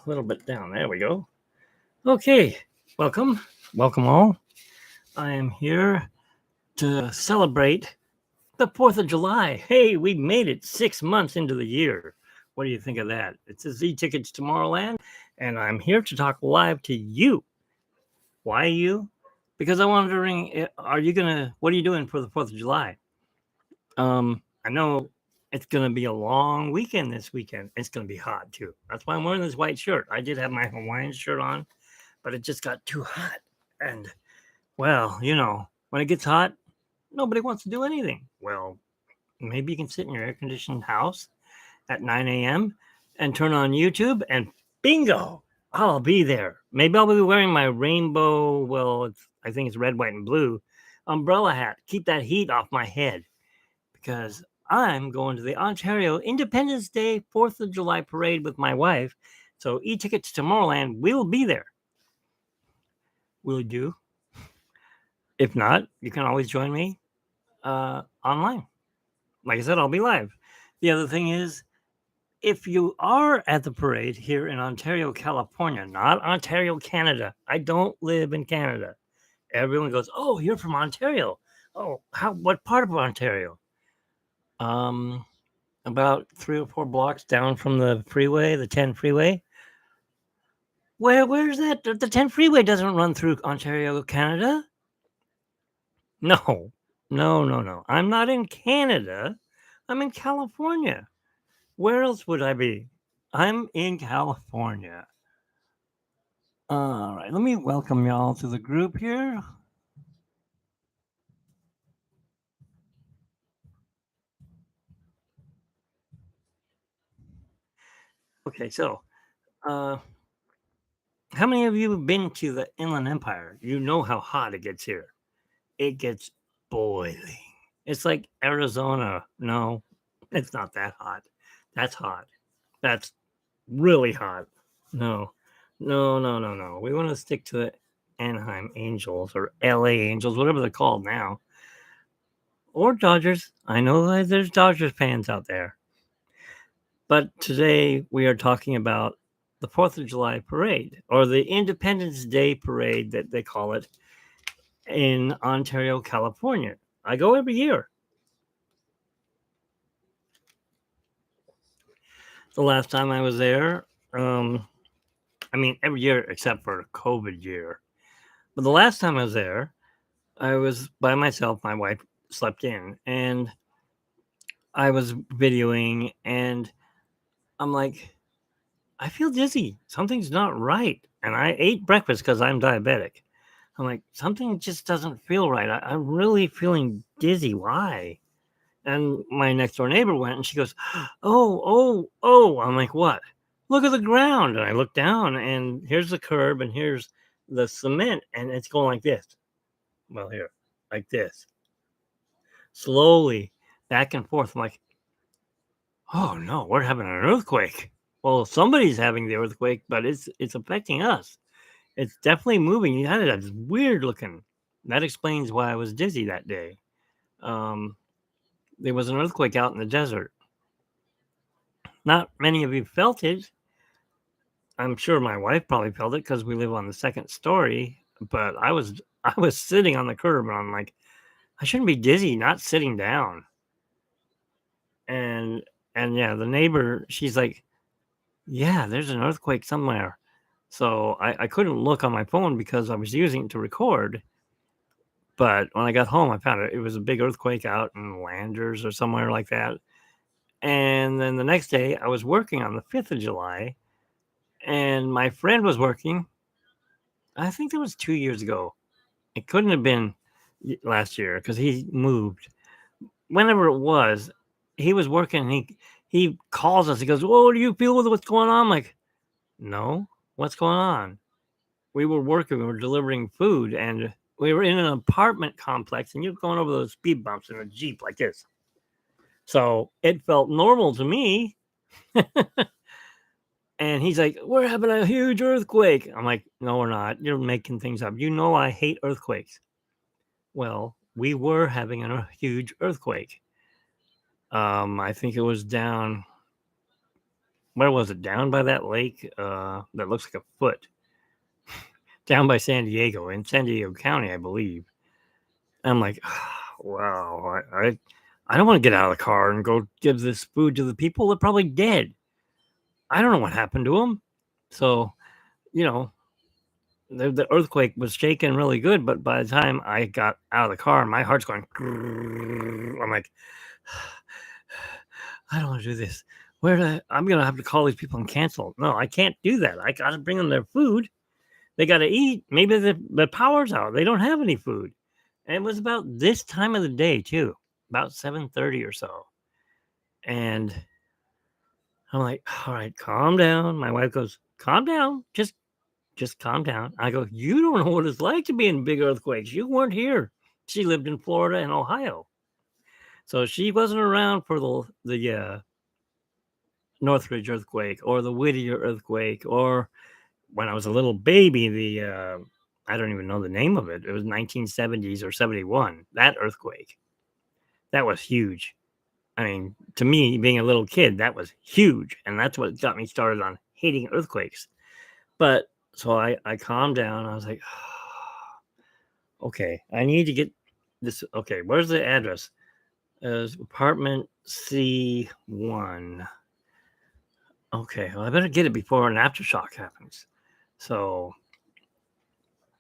little bit down. There we go. Okay, welcome. Welcome all. I am here to celebrate the 4th of July. Hey, we made it 6 months into the year. What do you think of that? It's a Z Tickets Tomorrowland, and I'm here to talk live to you. Why you? Because I'm wondering, what are you doing for the 4th of July? I know it's going to be a long weekend this weekend. It's going to be hot too. That's why I'm wearing this white shirt. I did have my Hawaiian shirt on, but it just got too hot. And, well, when it gets hot, nobody wants to do anything. Well, maybe you can sit in your air conditioned house at 9 a.m. and turn on YouTube, and bingo, I'll be there. Maybe I'll be wearing my rainbow, I think it's red, white, and blue umbrella hat. Keep that heat off my head because I'm going to the Ontario Independence Day 4th of July parade with my wife. So e-tickets to Tomorrowland will be there. Will you do? If not, you can always join me online. Like I said, I'll be live. The other thing is, if you are at the parade here in Ontario, California, not Ontario, Canada, I don't live in Canada. Everyone goes, "Oh, you're from Ontario. Oh, what part of Ontario?" Um, about 3 or 4 blocks down from the freeway, the 10 freeway. Where's that? The 10 freeway doesn't run through Ontario, Canada. No, no. I'm not in Canada. I'm in California. Where else would I be? I'm in California. All right, let me welcome y'all to the group here. Okay, so uh, how many of you have been to the Inland Empire? You know how hot it gets here. It gets boiling. It's like Arizona. No, it's not that hot. That's hot. That's really hot. No. We want to stick to the Anaheim Angels or LA Angels, whatever they're called now. Or Dodgers. I know that there's Dodgers fans out there. But today we are talking about the 4th of July parade or the Independence Day parade that they call it in Ontario, California. I go every year. The last time I was there, every year except for COVID year. But the last time I was there, I was by myself. My wife slept in, and I was videoing, and I'm like, I feel dizzy. Something's not right. And I ate breakfast because I'm diabetic. I'm like, something just doesn't feel right. I'm really feeling dizzy. Why? And my next door neighbor went and she goes, oh. I'm like, what? Look at the ground. And I look down and here's the curb and here's the cement and it's going like this. Well, here, like this. Slowly back and forth. I'm like, oh no, we're having an earthquake. Well, somebody's having the earthquake, but it's affecting us. It's definitely moving. You had it. It's weird looking. That explains why I was dizzy that day. Um, there was an earthquake out in the desert. Not many of you felt it. I'm sure my wife probably felt it because we live on the second story. But I was sitting on the curb and I'm like, I shouldn't be dizzy, not sitting down. And and yeah, the neighbor, she's like, yeah, there's an earthquake somewhere. So I couldn't look on my phone because I was using it to record. But when I got home, I found it was a big earthquake out in Landers or somewhere like that. And then the next day, I was working on the 5th of July, and my friend was working. I think that was 2 years ago. It couldn't have been last year because he moved. Whenever it was, he was working. He calls us. He goes, "Whoa, do you feel with what's going on?" I'm like, "No, what's going on?" We were working. We were delivering food, and we were in an apartment complex, and you're going over those speed bumps in a Jeep like this. So it felt normal to me. And he's like, "We're having a huge earthquake." I'm like, "No, we're not. You're making things up. You know I hate earthquakes." Well, we were having a huge earthquake. I think it was down where was it? Down by that lake that looks like a foot, down by San Diego, in San Diego County, I believe. I'm like, wow, I don't want to get out of the car and go give this food to the people. They're probably dead. I don't know what happened to them. So, you know, the earthquake was shaking really good, but by the time I got out of the car, my heart's going. I'm like, I don't want to do this. I'm gonna have to call these people and cancel. No, I can't do that. I gotta bring them their food. They gotta eat. Maybe the power's out. They don't have any food. And it was about this time of the day too, about 7:30 or so. And I'm like, all right, calm down. My wife goes, calm down. Just calm down. I go, you don't know what it's like to be in big earthquakes. You weren't here. She lived in Florida and Ohio. So she wasn't around for the Northridge earthquake or the Whittier earthquake, or when I was a little baby, I don't even know the name of it. It was 1970s or 71. That earthquake. That was huge. I mean, to me, being a little kid, that was huge. And that's what got me started on hating earthquakes. But so I calmed down. I was like, okay, I need to get this. Okay, where's the address? Apartment C1. Okay, well, I better get it before an aftershock happens. So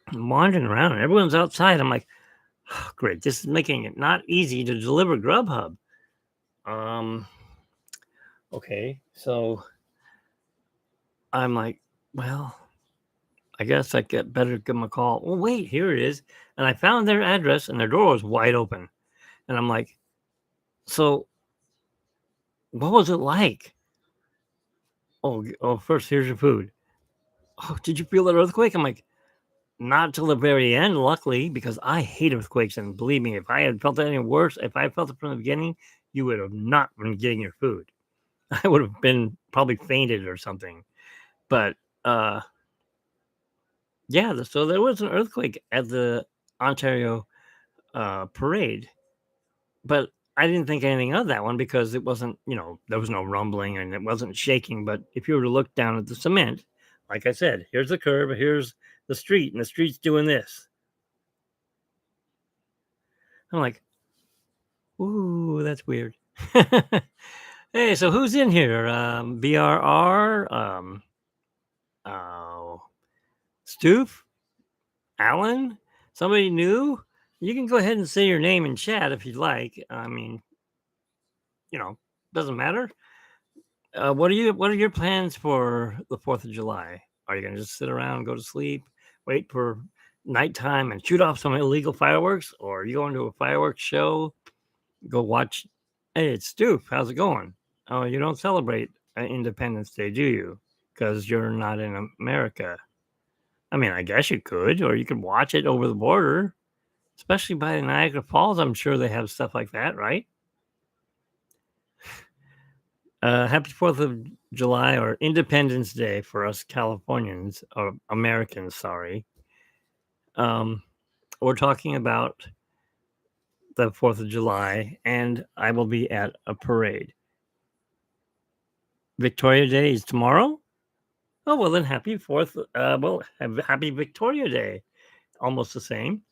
I'm wandering around and everyone's outside. I'm like, oh, great, this is making it not easy to deliver Grubhub. Okay, so I'm like, well, I guess better give them a call. Well, wait, here it is. And I found their address and their door was wide open. And I'm like, so what was it like? Oh, first, here's your food. Oh, did you feel that earthquake? I'm like, not till the very end, luckily, because I hate earthquakes. And believe me, if I had felt any worse, if I felt it from the beginning, you would have not been getting your food. I would have been probably fainted or something. But yeah, so there was an earthquake at the Ontario parade, but I didn't think anything of that one because it wasn't, there was no rumbling and it wasn't shaking. But if you were to look down at the cement, like I said, here's the curb, here's the street, and the street's doing this. I'm like, ooh, that's weird. Hey, so who's in here? BRR, uh, Stoof, Alan, somebody new? You can go ahead and say your name in chat if you'd like. I mean, doesn't matter. What are your plans for the 4th of July? Are you going to just sit around, go to sleep, wait for nighttime and shoot off some illegal fireworks? Or are you going to a fireworks show? Go watch. Hey, it's Stu. How's it going? Oh, you don't celebrate Independence Day, do you? Because you're not in America. I mean, I guess you could, or you could watch it over the border, especially by Niagara Falls. I'm sure they have stuff like that, right? Happy 4th of July or Independence Day for us Californians or Americans, sorry. We're talking about the 4th of July, and I will be at a parade. Victoria Day is tomorrow? Oh, well, then happy 4th. Happy Victoria Day. Almost the same.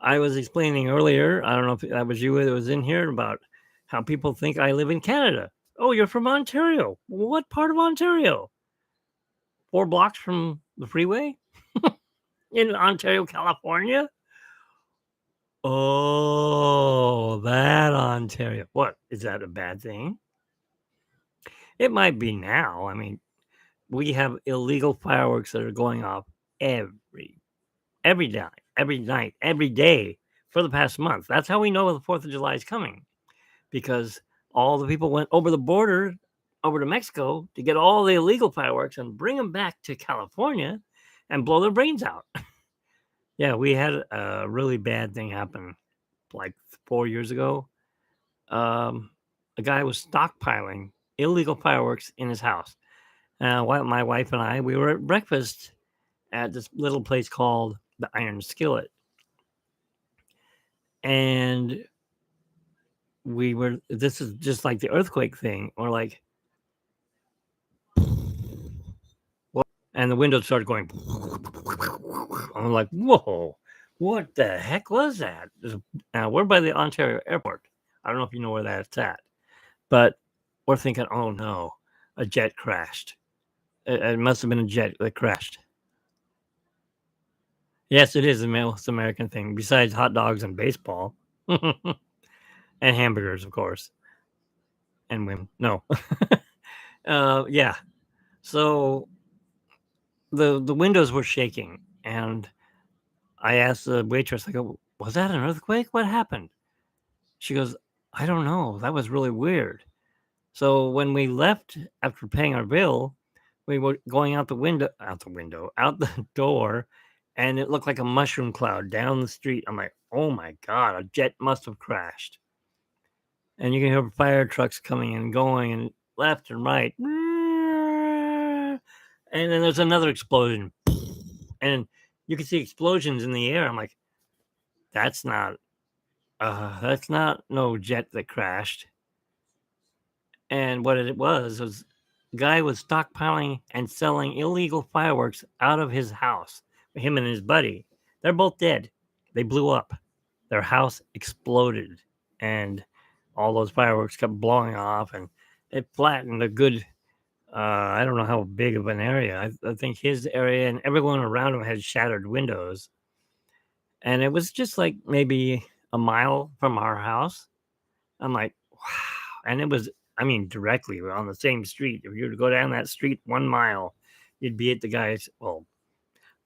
I was explaining earlier, I don't know if that was you that was in here, about how people think I live in Canada. Oh, you're from Ontario. What part of Ontario? 4 blocks from the freeway in Ontario, California? Oh, that Ontario. What? Is that a bad thing? It might be now. I mean, we have illegal fireworks that are going off every night, every day for the past month. That's how we know the 4th of July is coming, because all the people went over the border over to Mexico to get all the illegal fireworks and bring them back to California and blow their brains out. Yeah, we had a really bad thing happen like 4 years ago. A guy was stockpiling illegal fireworks in his house. My wife and I, we were at breakfast at this little place called the Iron Skillet. And this is just like the earthquake thing, or like, and the windows started going. I'm like, whoa, what the heck was that? Now we're by the Ontario airport. I don't know if you know where that's at, but we're thinking, oh no, a jet crashed. It must have been a jet that crashed. Yes, it is a most American thing, besides hot dogs and baseball. And hamburgers, of course. And women. No. Yeah. So the windows were shaking, and I asked the waitress, I go, was that an earthquake? What happened? She goes, I don't know. That was really weird. So when we left after paying our bill, we were going out the door, and it looked like a mushroom cloud down the street. I'm like, oh my God, a jet must have crashed. And you can hear fire trucks coming and going and left and right. And then there's another explosion. And you can see explosions in the air. I'm like, that's not no jet that crashed. And what it was the guy was stockpiling and selling illegal fireworks out of his house. Him and his buddy. They're both dead. They blew up. Their house exploded, and all those fireworks kept blowing off, and it flattened a good. I don't know how big of an area. I think his area and everyone around him had shattered windows, and it was just like maybe a mile from our house. I'm like, wow. And it was, I mean, directly on the same street. If you were to go down that street 1 mile, you'd be at the guy's, well,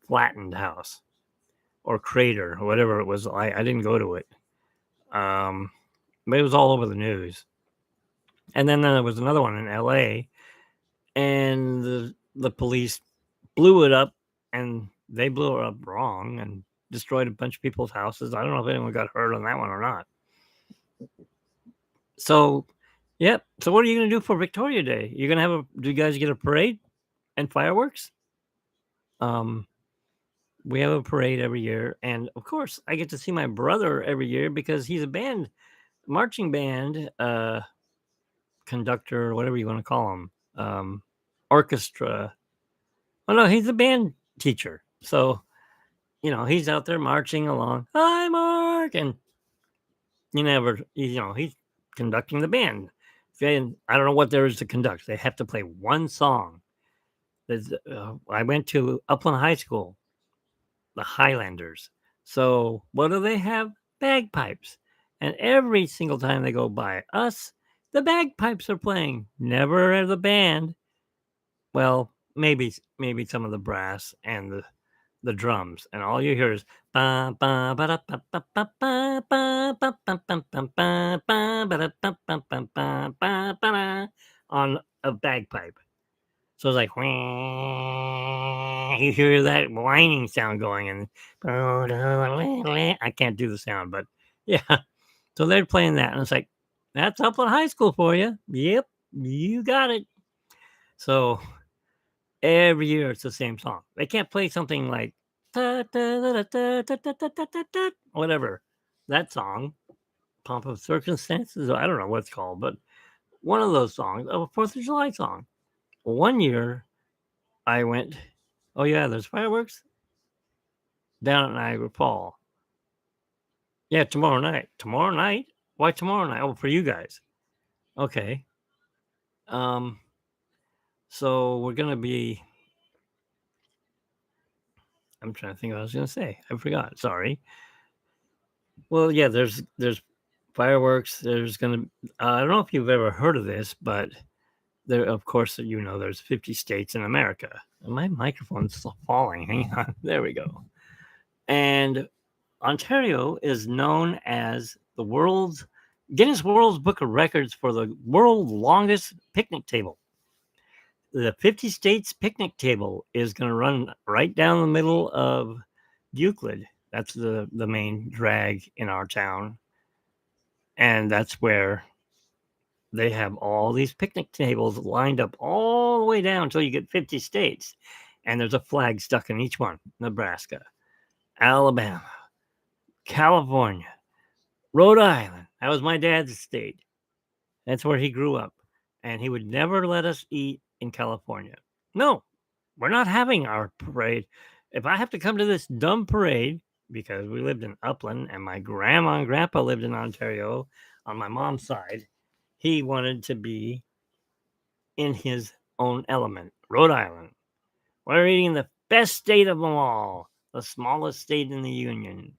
flattened house or crater or whatever it was. I didn't go to it. But it was all over the news. And then there was another one in LA, and the police blew it up, and they blew it up wrong and destroyed a bunch of people's houses. I don't know if anyone got hurt on that one or not. So, yep. So, what are you going to do for Victoria Day? You're going to do you guys get a parade and fireworks? We have a parade every year. And of course, I get to see my brother every year because he's a marching band, conductor, whatever you want to call him, orchestra. Oh, no, he's a band teacher. So, he's out there marching along. Hi, Mark. And he's conducting the band. And I don't know what there is to conduct. They have to play one song. I went to Upland High School, the Highlanders. So what do they have? Bagpipes. And every single time they go by us, the bagpipes are playing. Never the band. Well, maybe some of the brass and the drums, and all you hear is on a bagpipe. So it's like you hear that whining sound going, and I can't do the sound, but yeah. So they're playing that, and it's like, that's Upland High School for you. Yep, you got it. So every year it's the same song. They can't play something like whatever that song, Pomp of Circumstances. I don't know what it's called, but one of those songs, a 4th of July song. One year I went, oh yeah, there's fireworks down at Niagara Falls. Yeah, tomorrow night. Tomorrow night? Why tomorrow night? Oh, for you guys. Okay. So we're gonna be. I'm trying to think what I was gonna say. I forgot. Sorry. Well, yeah, there's fireworks. There's gonna. I don't know if you've ever heard of this, but there, of course, there's 50 states in America. And my microphone's falling. Hang on. There we go. And Ontario is known as the Guinness World Book of Records for the world's longest picnic table. The 50 states picnic table is going to run right down the middle of Euclid. That's the main drag in our town. And that's where they have all these picnic tables lined up all the way down until you get 50 states. And there's a flag stuck in each one. Nebraska, Alabama, California, Rhode Island. That was my dad's state. That's where he grew up. And he would never let us eat in California. No, we're not having our parade. If I have to come to this dumb parade, because we lived in Upland and my grandma and grandpa lived in Ontario on my mom's side, he wanted to be in his own element, Rhode Island. We're eating the best state of them all, the smallest state in the Union.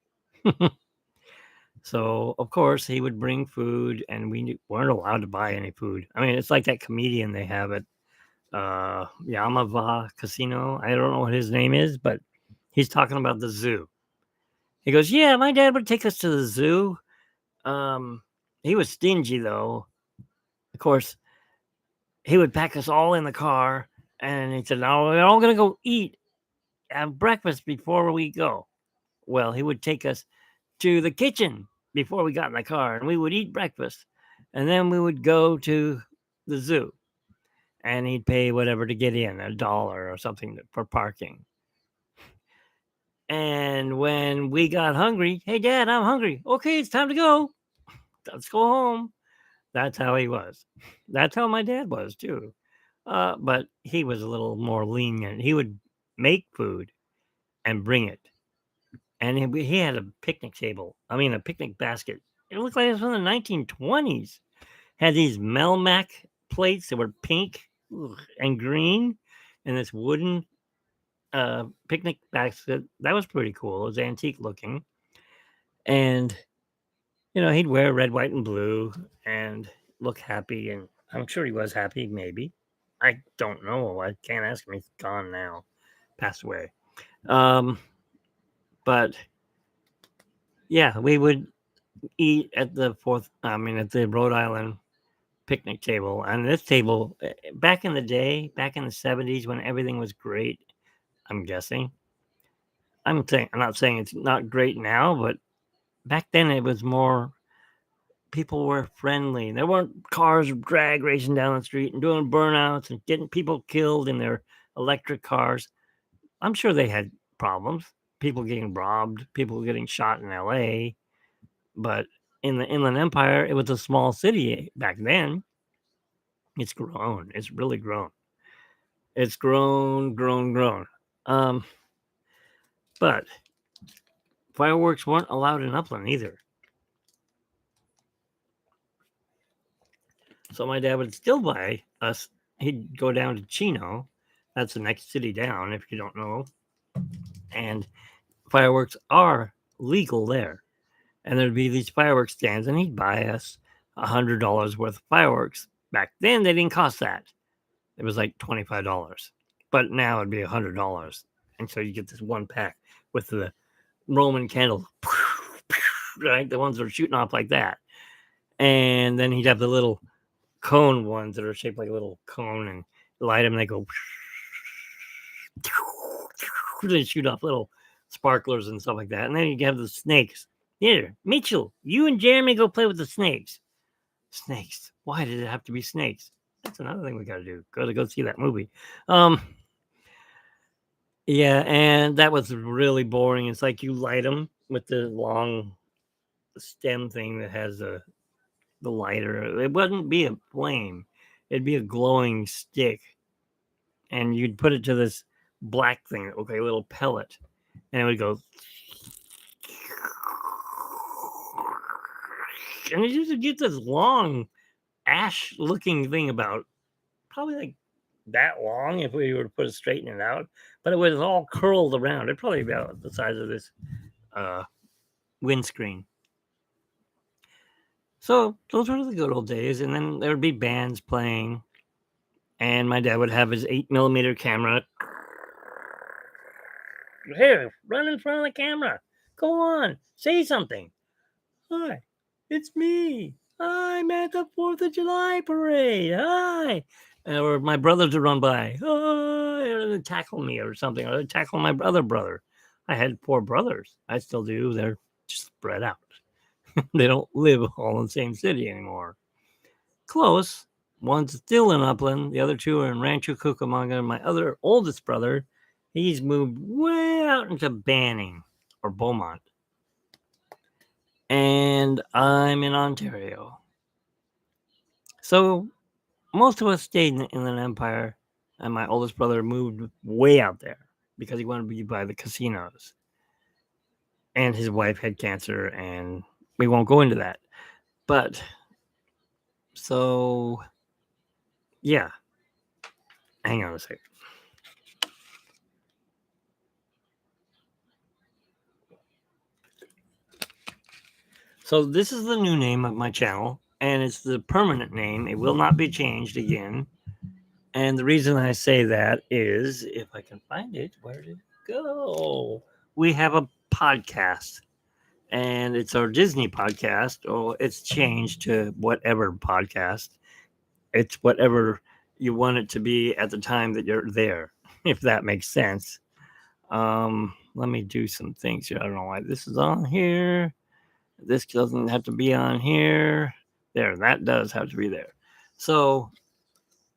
So, of course, he would bring food, and we weren't allowed to buy any food. I mean, it's like that comedian they have at Yamava Casino. I don't know what his name is, but he's talking about the zoo. He goes, "Yeah, my dad would take us to the zoo. He was stingy, though. Of course, he would pack us all in the car, and he said, 'No, we're all gonna go eat, have breakfast before we go.' Well, he would take us to the kitchen before we got in the car, and we would eat breakfast, and then we would go to the zoo, and he'd pay whatever to get in, $1 or something for parking. And when we got hungry, 'Hey, Dad, I'm hungry.' 'Okay, it's time to go. Let's go home.'" That's how he was. That's how my dad was too. But he was a little more lenient. He would make food and bring it. And he had a picnic table. I mean, a picnic basket. It looked like it was from the 1920s. Had these Melmac plates that were pink and green, and this wooden picnic basket. That was pretty cool. It was antique looking. And, he'd wear red, white, and blue and look happy. And I'm sure he was happy, maybe. I don't know. I can't ask him. He's gone now, passed away. Um, but yeah, we would eat at the at the Rhode Island picnic table. And this table, back in the day, back in the 70s when everything was great, I'm guessing. I'm not saying it's not great now, but back then it was more, people were friendly. There weren't cars drag racing down the street and doing burnouts and getting people killed in their electric cars. I'm sure they had problems, people getting robbed, people getting shot in LA, but in the Inland Empire, it was a small city back then. It's grown. It's really grown. It's grown, grown, grown. Um, but fireworks weren't allowed in Upland either. So my dad would still buy us. He'd go down to Chino. That's the next city down, if you don't know. And fireworks are legal there. And there'd be these fireworks stands, and he'd buy us $100 worth of fireworks. Back then, they didn't cost that. It was like $25. But now it'd be $100. And so you get this one pack with the Roman candles, right? The ones that are shooting off like that. And then he'd have the little cone ones that are shaped like a little cone, and light them, and they go, they shoot off little sparklers and stuff like that. And then you have the snakes. Here, Mitchell, you and Jeremy go play with the snakes. Snakes. Why did it have to be snakes? That's another thing we got to do. Go see that movie. Yeah, and that was really boring. It's like you light them with the long stem thing that has the lighter. It wouldn't be a flame. It'd be a glowing stick. And you'd put it to this black thing that looked like a little pellet. And it would go. And it used to get this long ash looking thing about probably like that long if we were to put it straighten it out. But it was all curled around. It'd probably be about the size of this windscreen. So those were the good old days. And then there would be bands playing. And my dad would have his 8mm camera. Here, run in front of the camera. Go on, say something. Hi, it's me. I'm at the 4th of July parade. Hi. Or my brothers would run by. Oh, or they'd tackle me or something. Or they'd tackle my brother. I had 4 brothers. I still do. They're just spread out. They don't live all in the same city anymore. Close. One's still in Upland. The other 2 are in Rancho Cucamonga. My other oldest brother, he's moved way out into Banning or Beaumont. And I'm in Ontario. So most of us stayed in the Inland Empire. And my oldest brother moved way out there because he wanted to be by the casinos. And his wife had cancer, and we won't go into that. But so, yeah. Hang on a second. So this is the new name of my channel, and it's the permanent name. It will not be changed again. And the reason I say that is, if I can find it, where did it go? We have a podcast, and it's our Disney podcast. Or it's changed to whatever podcast. It's whatever you want it to be at the time that you're there, if that makes sense. Let me do some things here. I don't know why this is on here. This doesn't have to be on here. There, that does have to be there. So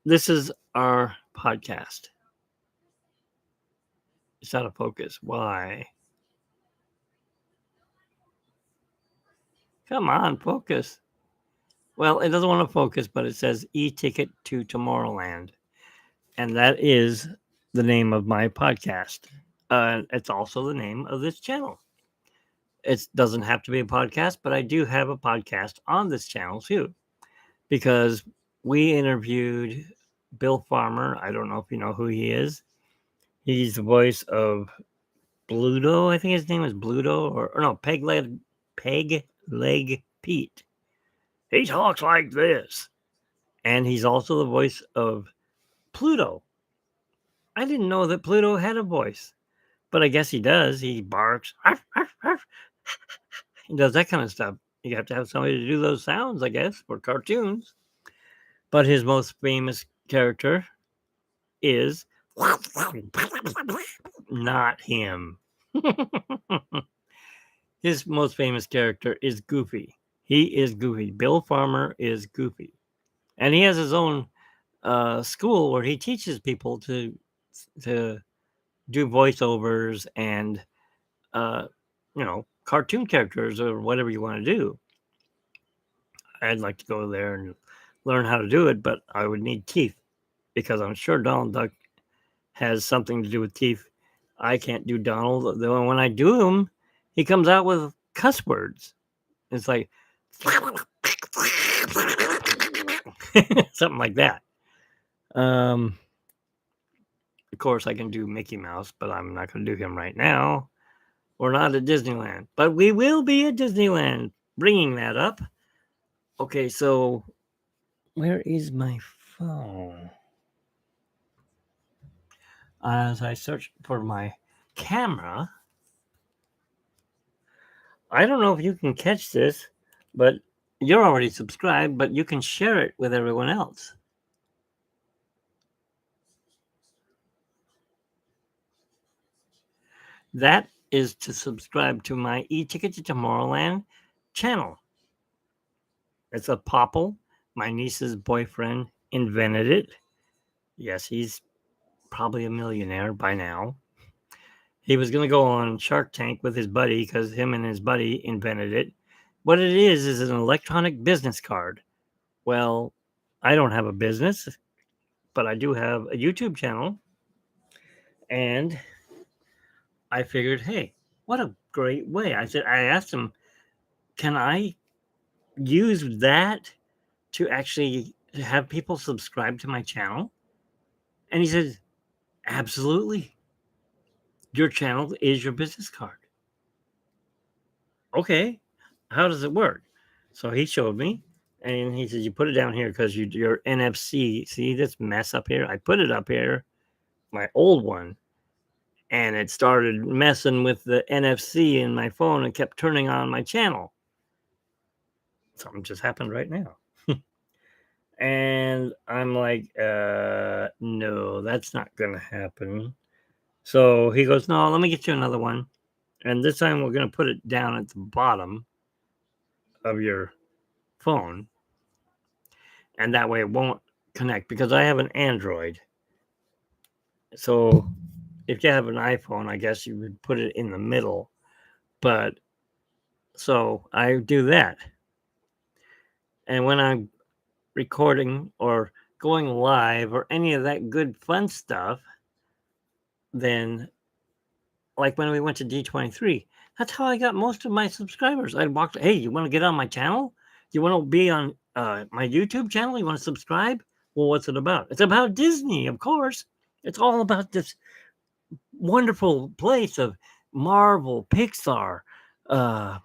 this is our podcast. It's out of focus. Why? Come on, focus. Well, it doesn't want to focus, but it says e-ticket to Tomorrowland. And that is the name of my podcast. It's also the name of this channel. It doesn't have to be a podcast, but I do have a podcast on this channel too, because we interviewed Bill Farmer. I don't know if you know who he is. He's the voice of Bluto. I think his name is Bluto, or no, Peg Leg Pete. He talks like this. And he's also the voice of Pluto. I didn't know that Pluto had a voice, but I guess he does. He barks. Arf, arf, arf. He does that kind of stuff. You have to have somebody to do those sounds, I guess, for cartoons. But his most famous character is not him. His most famous character is Goofy. He is Goofy. Bill Farmer is Goofy. And he has his own school where he teaches people to do voiceovers and cartoon characters or whatever you want to do. I'd like to go there and learn how to do it, but I would need teeth because I'm sure Donald Duck has something to do with teeth. I can't do Donald. Though when I do him, he comes out with cuss words. It's like something like that. Of course, I can do Mickey Mouse, but I'm not going to do him right now. We're not at Disneyland, but we will be at Disneyland. Bringing that up. Okay, so where is my phone? As I search for my camera, I don't know if you can catch this, but you're already subscribed, but you can share it with everyone else. That is to subscribe to my e-ticket to Tomorrowland channel. It's a Popple. My niece's boyfriend invented it. Yes, he's probably a millionaire by now. He was going to go on Shark Tank with his buddy because him and his buddy invented it. What it is an electronic business card. Well, I don't have a business, but I do have a YouTube channel. And I figured, hey, what a great way. I asked him, can I use that to actually have people subscribe to my channel? And he said, absolutely. Your channel is your business card. Okay, how does it work? So he showed me, and he said, you put it down here because your NFC. See this mess up here? I put it up here, my old one, and it started messing with the NFC in my phone and kept turning on my channel. Something just happened right now. And I'm like, no, that's not going to happen. So he goes, no, let me get you another one. And this time we're going to put it down at the bottom of your phone. And that way it won't connect because I have an Android. So if you have an iPhone, I guess you would put it in the middle. But so I do that. And when I'm recording or going live or any of that good fun stuff, then like when we went to D23, that's how I got most of my subscribers. I'd walk, hey, you want to get on my channel? You want to be on my YouTube channel? You want to subscribe? Well, what's it about? It's about Disney, of course. It's all about this wonderful place of Marvel, Pixar, uh,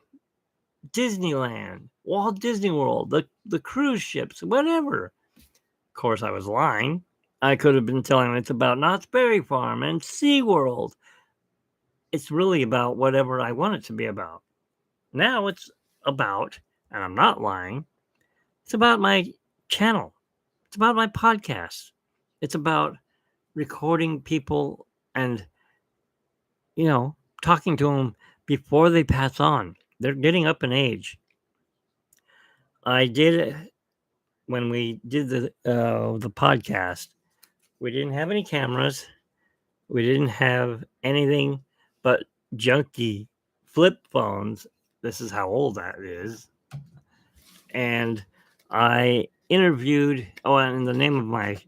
Disneyland, Walt Disney World, the cruise ships, whatever. Of course, I was lying. I could have been telling them it's about Knott's Berry Farm and SeaWorld. It's really about whatever I want it to be about. Now it's about, and I'm not lying, it's about my channel. It's about my podcast. It's about recording people and, talking to them before they pass on. They're getting up in age. I did when we did the podcast. We didn't have any cameras. We didn't have anything but junky flip phones. This is how old that is. And I interviewed, and the name of my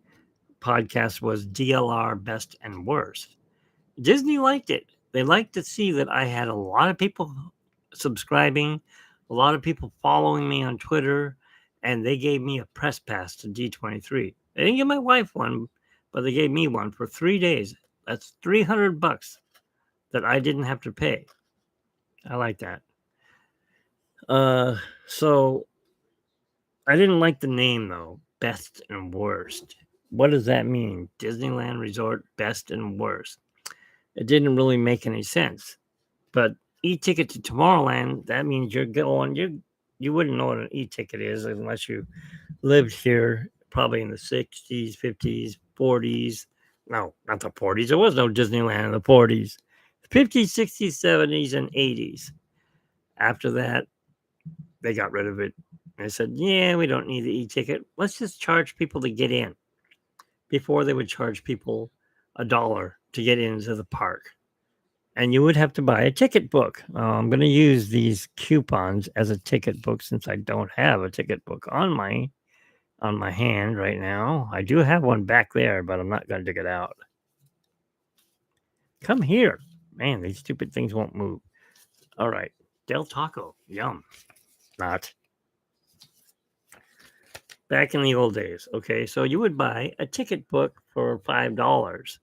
podcast was DLR Best and Worst. Disney liked it. They liked to see that I had a lot of people subscribing, a lot of people following me on Twitter, and they gave me a press pass to D23. They didn't give my wife one, but they gave me one for 3 days. That's $300 that I didn't have to pay. I like that. So I didn't like the name though, Best and Worst. What does that mean? Disneyland Resort Best and Worst. It didn't really make any sense. But e-ticket to Tomorrowland, that means you're going, you wouldn't know what an e-ticket is unless you lived here probably in the 60s, 50s, 40s. No, not the 40s. There was no Disneyland in the 40s. 50s, 60s, 70s, and 80s. After that, they got rid of it. They said, yeah, we don't need the e-ticket. Let's just charge people to get in. Before they would charge people $1 to get into the park. And you would have to buy a ticket book. I'm going to use these coupons as a ticket book since I don't have a ticket book on my hand right now. I do have one back there, but I'm not going to dig it out. Come here. Man, these stupid things won't move. All right. Del Taco. Yum. Not. Back in the old days. Okay. So you would buy a ticket book for $5.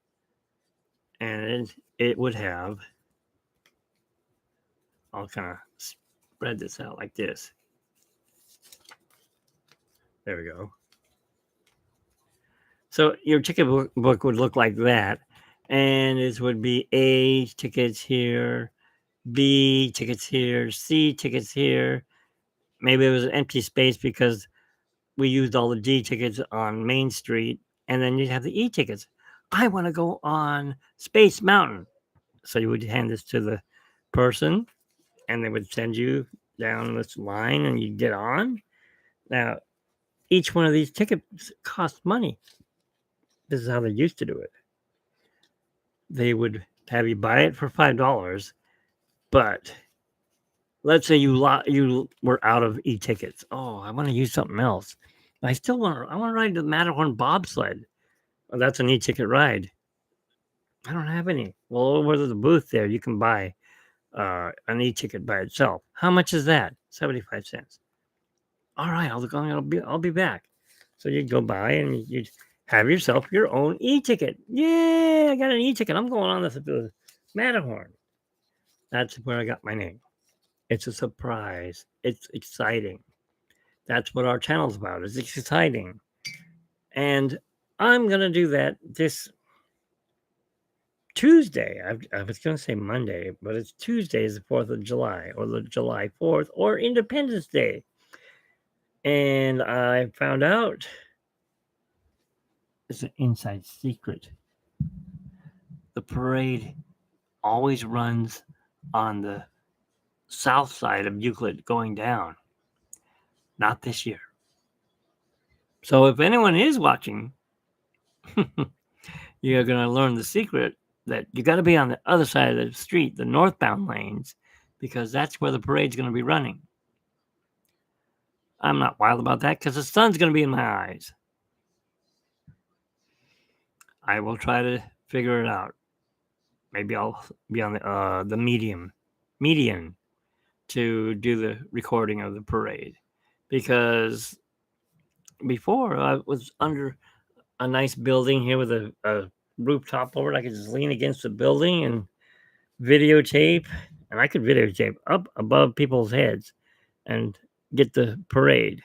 And it would have, I'll kind of spread this out like this. There we go. So your ticket book would look like that. And it would be A tickets here, B tickets here, C tickets here. Maybe it was an empty space because we used all the D tickets on Main Street. And then you'd have the E tickets. I want to go on Space Mountain. So you would hand this to the person and they would send you down this line and you get on. Now, each one of these tickets cost money. This is how they used to do it. They would have you buy it for $5, but let's say you were out of e-tickets. Oh, I want to use something else. I want to ride the Matterhorn bobsled. Well, that's an e-ticket ride. I don't have any. Well, over the booth there, you can buy an e-ticket by itself. How much is that? 75 cents. All right, I'll be back. So you'd go by and you'd have yourself your own e-ticket. Yeah, I got an e-ticket. I'm going on the Matterhorn. That's where I got my name. It's a surprise. It's exciting. That's what our channel's about. It's exciting. And I'm going to do that this Tuesday. I was going to say Monday, but it's Tuesday is the 4th of July or the July 4th or Independence Day. And I found out it's an inside secret. The parade always runs on the south side of Euclid going down. Not this year. So if anyone is watching, you're going to learn the secret that you got to be on the other side of the street, the northbound lanes, because that's where the parade's going to be running. I'm not wild about that because the sun's going to be in my eyes. I will try to figure it out. Maybe I'll be on the median to do the recording of the parade, because before I was under a nice building here with a rooftop over it. I could just lean against the building and videotape, and I could videotape up above people's heads and get the parade.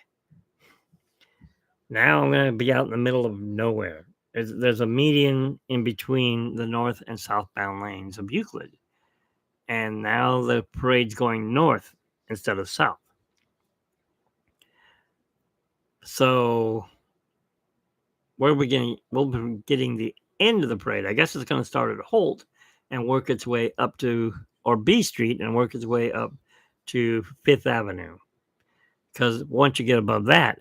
Now I'm going to be out in the middle of nowhere. There's a median in between the north and southbound lanes of Euclid. And now the parade's going north instead of south. So we'll be getting the end of the parade. I guess it's going to start at Holt and work its way up to, or B Street and work its way up to Fifth Avenue. Because once you get above that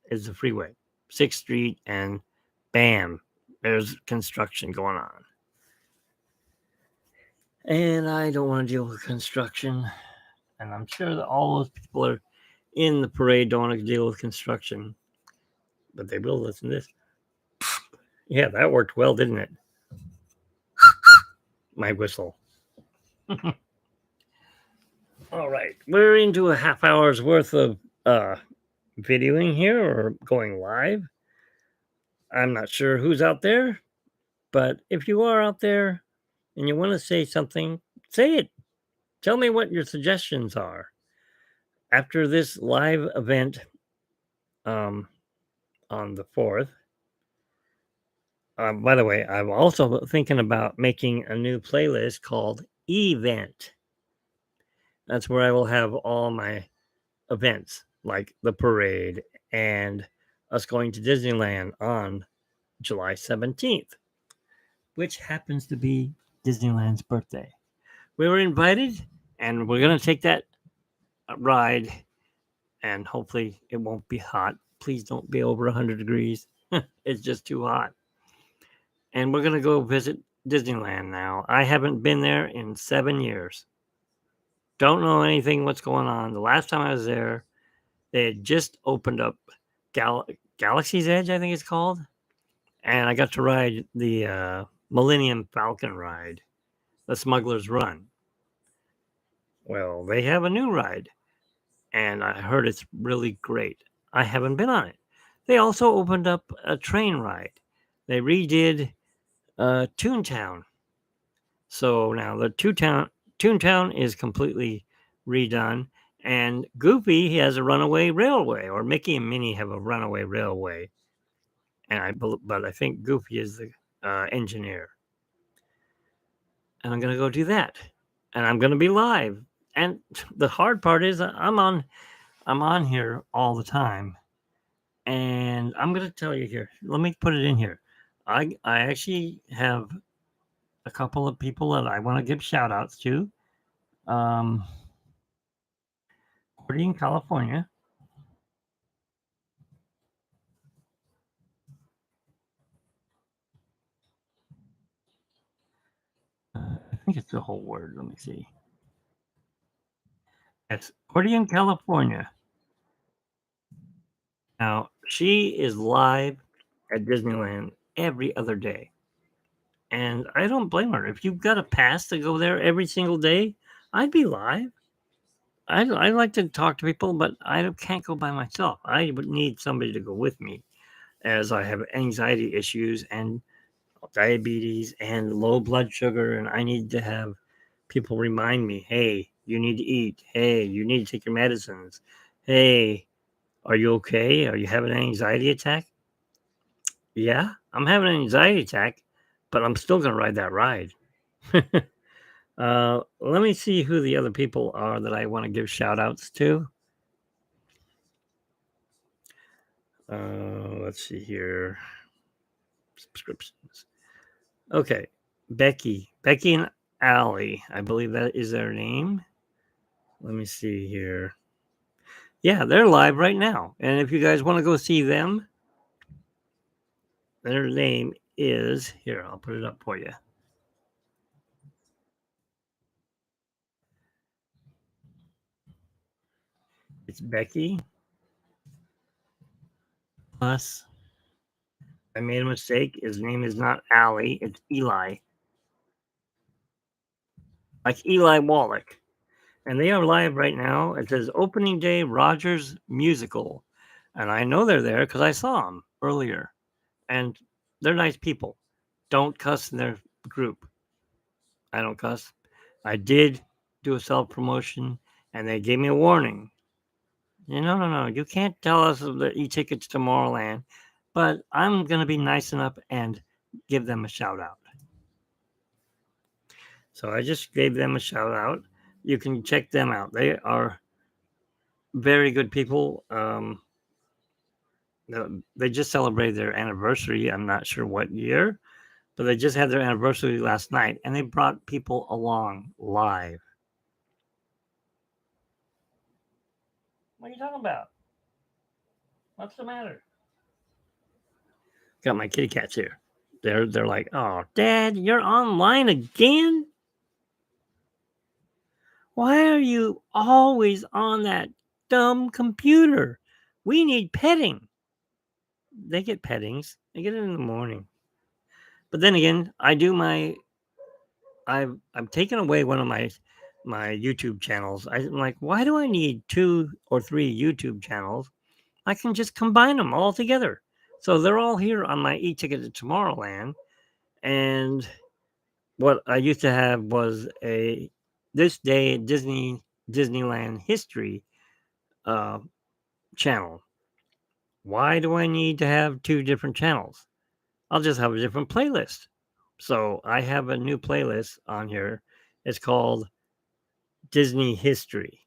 is the freeway, 6th Street, and bam, there's construction going on. And I don't want to deal with construction. And I'm sure that all those people are in the parade don't want to deal with construction. But they will listen to this. Yeah, that worked well, didn't it? My whistle. All right. We're into a half hour's worth of videoing here or going live. I'm not sure who's out there, but if you are out there and you want to say something, say it. Tell me what your suggestions are. After this live event on the 4th, by the way, I'm also thinking about making a new playlist called Event. That's where I will have all my events, like the parade and us going to Disneyland on July 17th, which happens to be Disneyland's birthday. We were invited, and we're going to take that ride, and hopefully it won't be hot. Please don't be over 100 degrees. It's just too hot. And we're going to go visit Disneyland now. I haven't been there in 7 years. Don't know anything what's going on. The last time I was there, they had just opened up Galaxy's Edge, I think it's called. And I got to ride the Millennium Falcon ride, the Smuggler's Run. Well, they have a new ride, and I heard it's really great. I haven't been on it. They also opened up a train ride. They redid Toontown. So now the Toontown is completely redone, and Goofy has a runaway railway, or Mickey and Minnie have a runaway railway. But I think Goofy is the engineer. And I'm gonna go do that, and I'm gonna be live. And the hard part is I'm on here all the time, and I'm gonna tell you here. Let me put it in here. I actually have a couple of people that I want to give shout outs to. Cordy in California. I think it's the whole word. Let me see. It's Cordy in California. Now, she is live at Disneyland every other day. And I don't blame her. If you've got a pass to go there every single day, I'd be live. I like to talk to people, but I can't go by myself. I would need somebody to go with me, as I have anxiety issues and diabetes and low blood sugar, and I need to have people remind me, hey, you need to eat. Hey, you need to take your medicines. Hey, are you okay? Are you having an anxiety attack? Yeah, I'm having an anxiety attack, but I'm still going to ride that ride. Let me see who the other people are that I want to give shout outs to. Let's see here. Subscriptions. Okay. Becky and Allie. I believe that is their name. Let me see here. Yeah, they're live right now. And if you guys want to go see them, their name is here. I'll put it up for you. It's Becky plus I made a mistake. His name is not Ali, it's Eli. Like Eli Wallach. And they are live right now. It says opening day Rogers Musical. And I know they're there because I saw them earlier. And they're nice people. Don't cuss in their group. I don't cuss. I did do a self promotion and they gave me a warning. No. You can't tell us of the e-tickets to Tomorrowland, but I'm going to be nice enough and give them a shout out. So I just gave them a shout out. You can check them out. They are very good people. They just celebrated their anniversary. I'm not sure what year, but they just had their anniversary last night and they brought people along live. What are you talking about? What's the matter? Got my kitty cats here. They're like, oh, Dad, you're online again? Why are you always on that dumb computer? We need petting. They get pettings. They get it in the morning. But then again, I've taken away one of my YouTube channels. I'm like, why do I need 2 or 3 YouTube channels? I can just combine them all together. So they're all here on my e-ticket to Tomorrowland. And what I used to have was a this day Disneyland history uh, channel. Why do I need to have 2 different channels? I'll just have a different playlist. So I have a new playlist on here. It's called Disney History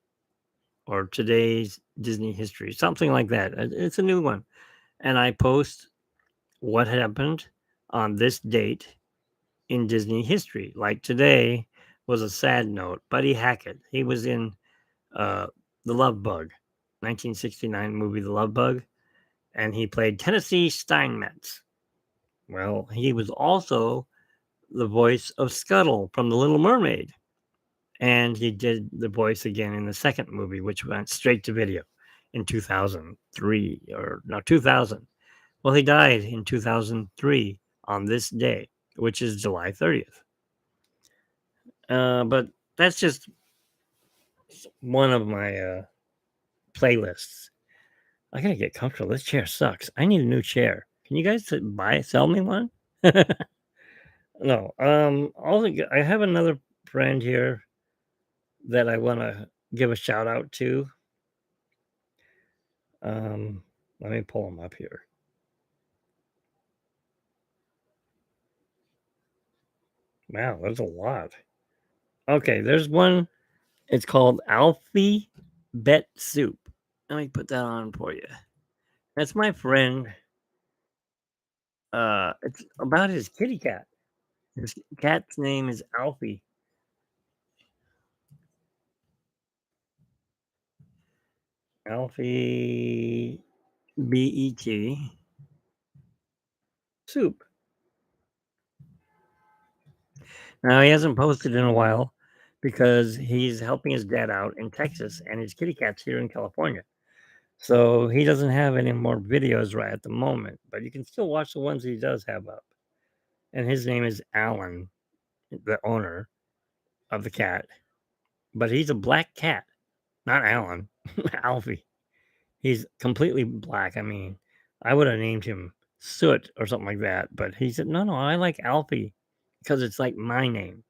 or Today's Disney History, something like that. It's a new one. And I post what happened on this date in Disney history. Like today was a sad note. Buddy Hackett, he was in uh, The Love Bug, 1969 movie The Love Bug, and he played Tennessee Steinmetz. Well, he was also the voice of Scuttle from The Little Mermaid. And he did the voice again in the second movie, which went straight to video in 2003 or no, 2000. Well, he died in 2003 on this day, which is July 30th. But that's just one of my playlists. I gotta get comfortable. This chair sucks. I need a new chair. Can you guys sell me one? No. I have another friend here that I want to give a shout out to. Let me pull him up here. Wow, there's a lot. Okay, there's one. It's called Alfie Bet Soup. Let me put that on for you. That's my friend. It's about his kitty cat. His cat's name is Alfie. Alfie BET Soup. Now he hasn't posted in a while because he's helping his dad out in Texas and his kitty cat's here in California. So he doesn't have any more videos right at the moment, but you can still watch the ones he does have up. And his name is Alan, the owner of the cat. But he's a black cat, not Alan, Alfie. He's completely black. I mean, I would have named him Soot or something like that, but he said, no, I like Alfie because it's like my name.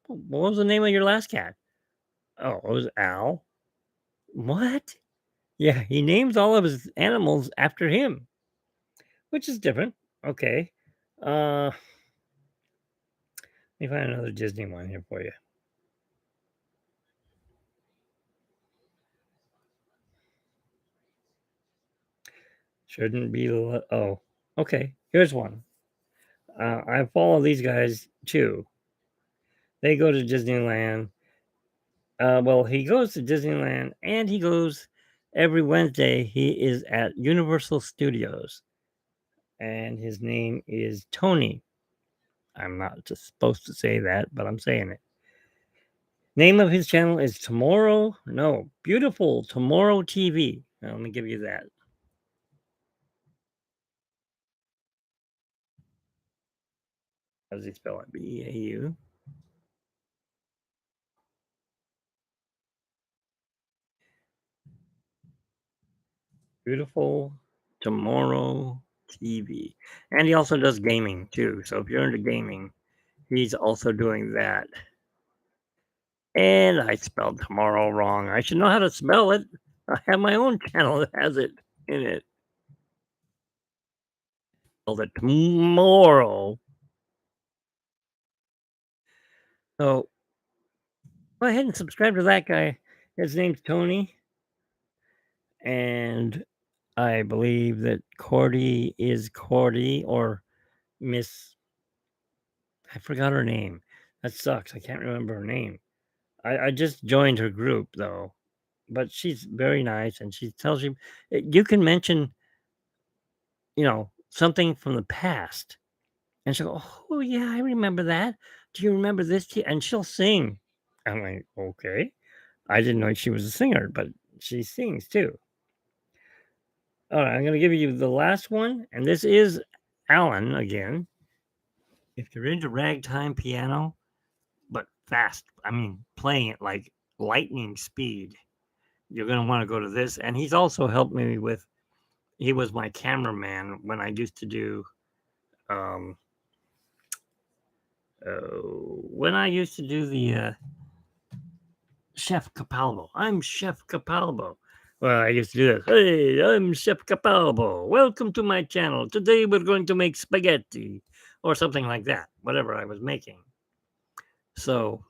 What was the name of your last cat? Oh, it was Al. What? Yeah, he names all of his animals after him, which is different. Okay. Let me find another Disney one here for you. Shouldn't be. Oh, okay. Here's one. I follow these guys too. They go to Disneyland. Well, he goes to Disneyland and he goes every Wednesday. He is at Universal Studios, and his name is Tony. I'm not just supposed to say that, but I'm saying it. Name of his channel is Beautiful Tomorrow TV. Now, let me give you that. How does he spell it? B-A-U. Beautiful Tomorrow TV. And he also does gaming too. So if you're into gaming, he's also doing that. And I spelled tomorrow wrong. I should know how to spell it. I have my own channel that has it in it. Spelled it tomorrow. So go ahead and subscribe to that guy. His name's Tony. And I believe that Cordy is Cordy or Miss. I forgot her name. That sucks. I can't remember her name. I just joined her group though, but she's very nice and she tells you you can mention, something from the past. And she'll go, "Oh, yeah, I remember that. Do you remember this?" And she'll sing. I'm like, okay. I didn't know she was a singer, but she sings too. All right, I'm going to give you the last one. And this is Alan again. If you're into ragtime piano, but fast, I mean, playing it like lightning speed, you're going to want to go to this. And he's also helped me with, he was my cameraman when I used to do, um, when I used to do the Chef Capalbo. I'm Chef Capalbo. Well, I used to do this. Hey, I'm Chef Capalbo. Welcome to my channel. Today we're going to make spaghetti or something like that, whatever I was making. So,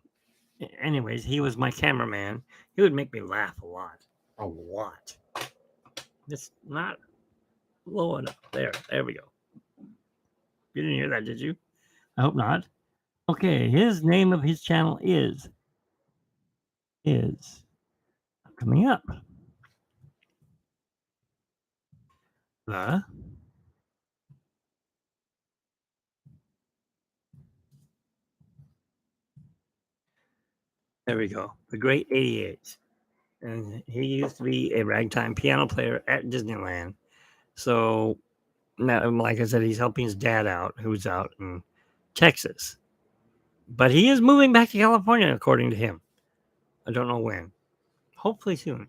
anyways, he was my cameraman. He would make me laugh a lot. A lot. It's not low enough. There we go. You didn't hear that, did you? I hope not. Okay, his name of his channel is coming up. The There we go. The Great 88. And he used to be a ragtime piano player at Disneyland. So now, like I said, he's helping his dad out, who's out in Texas. But he is moving back to California, according to him. I don't know when. Hopefully soon.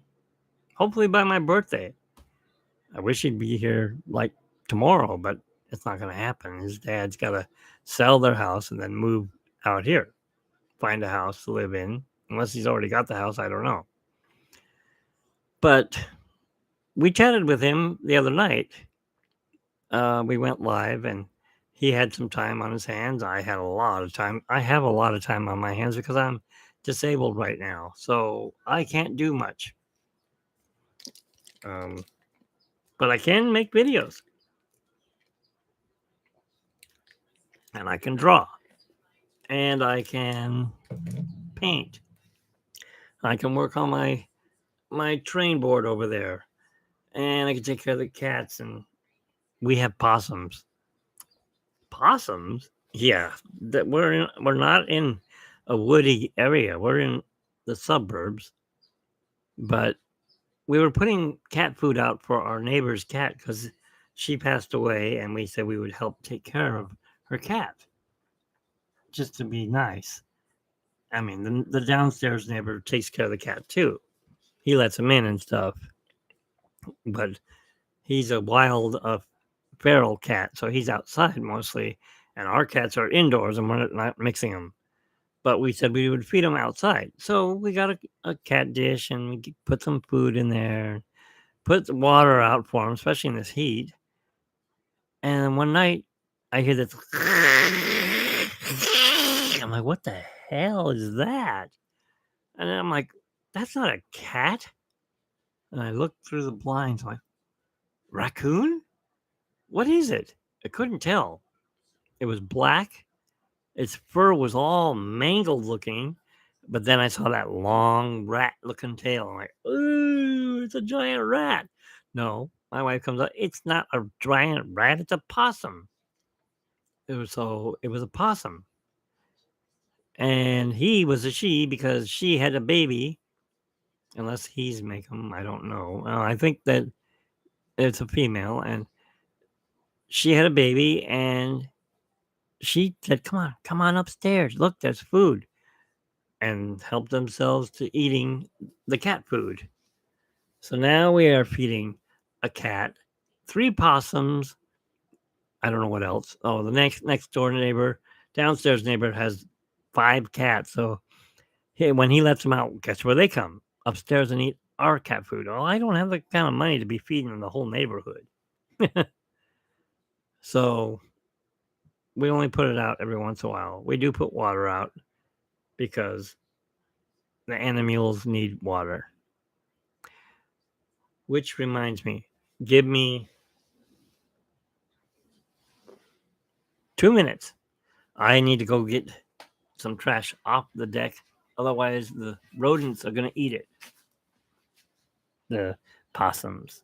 Hopefully by my birthday. I wish he'd be here like tomorrow, but it's not going to happen. His dad's got to sell their house and then move out here, find a house to live in. Unless he's already got the house, I don't know. But we chatted with him the other night. We went live and he had some time on his hands. I had a lot of time. I have a lot of time on my hands because I'm disabled right now. So I can't do much. But I can make videos. And I can draw. And I can paint. I can work on my train board over there. And I can take care of the cats. And we have possums. Possums? Yeah. That we're not in a woody area. We're in the suburbs. But we were putting cat food out for our neighbor's cat because she passed away, and we said we would help take care of her cat just to be nice. I mean, the downstairs neighbor takes care of the cat too. He lets him in and stuff, but he's a wild, feral cat, so he's outside mostly, and our cats are indoors, and we're not mixing them. But we said we would feed them outside, so we got a cat dish, and we put some food in there, put the water out for them, especially in this heat. And then one night, I hear this. I'm like, what the hell is that? And then I'm like, that's not a cat. And I looked through the blinds, like, raccoon? What is it? I couldn't tell. It was black. Its fur was all mangled looking. But then I saw that long rat looking tail. I'm like, ooh, it's a giant rat. No, my wife comes up. It's not a giant rat, it's a possum. It was a possum. And he was a she because she had a baby. Unless he's make them, I don't know. I think that it's a female, and she had a baby, and she said, come on upstairs. Look, there's food. And helped themselves to eating the cat food. So now we are feeding a cat, 3 possums. I don't know what else. Oh, the next door neighbor, downstairs neighbor has 5 cats. So hey, when he lets them out, guess where they come? Upstairs and eat our cat food. Well, I don't have the kind of money to be feeding the whole neighborhood. So we only put it out every once in a while. We do put water out because the animals need water. Which reminds me, give me 2 minutes. I need to go get some trash off the deck. Otherwise, the rodents are going to eat it. The possums.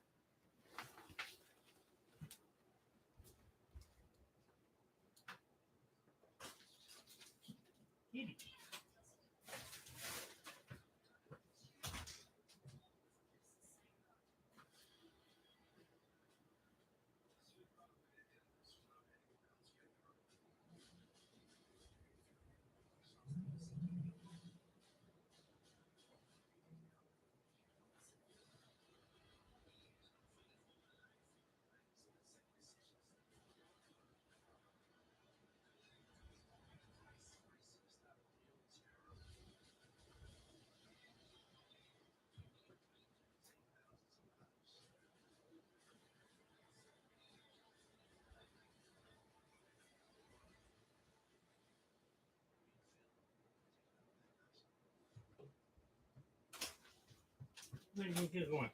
Where do you think it's going?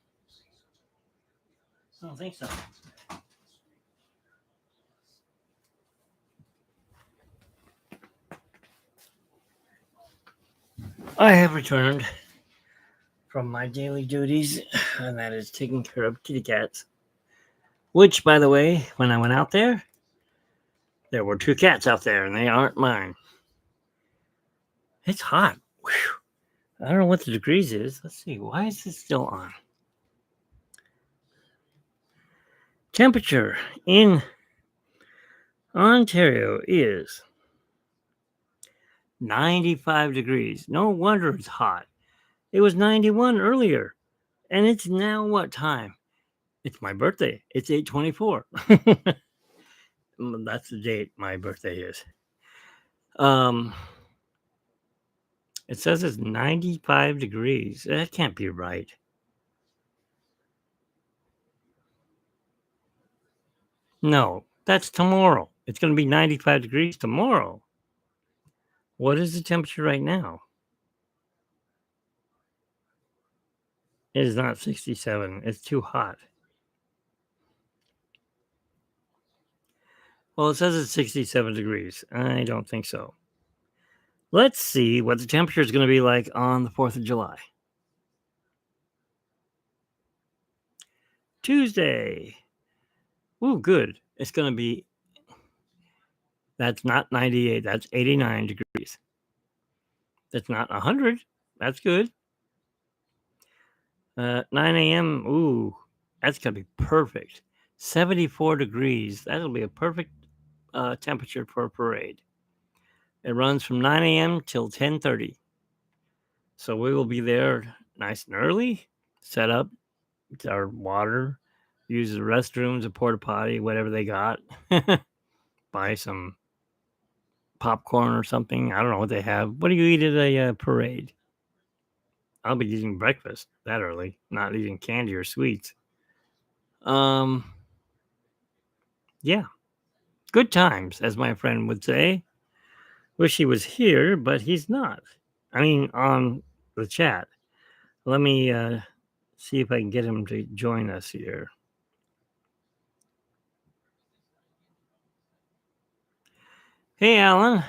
I don't think so. I have returned from my daily duties, and that is taking care of kitty cats. Which, by the way, when I went out there were 2 cats out there, and they aren't mine. It's hot. Whew. I don't know what the degrees is. Let's see. Why is this still on? Temperature in Ontario is 95 degrees. No wonder it's hot. It was 91 earlier. And it's now what time? It's my birthday. It's 8/24. That's the date my birthday is. It says it's 95 degrees. That can't be right. No, that's tomorrow. It's going to be 95 degrees tomorrow. What is the temperature right now? It is not 67. It's too hot. Well, it says it's 67 degrees. I don't think so. Let's see what the temperature is going to be like on the 4th of July. Tuesday. Ooh, good. It's going to be, that's not 98. That's 89 degrees. That's not 100. That's good. 9 a.m. Ooh, that's going to be perfect. 74 degrees. That'll be a perfect temperature for a parade. It runs from 9 a.m. till 10:30. So we will be there nice and early, set up our water, use the restrooms, a porta potty, whatever they got. Buy some popcorn or something. I don't know what they have. What do you eat at a parade? I'll be eating breakfast that early, not eating candy or sweets. Yeah, good times, as my friend would say. Wish he was here, but he's not. I mean, on the chat. Let me see if I can get him to join us here. Hey, Alan.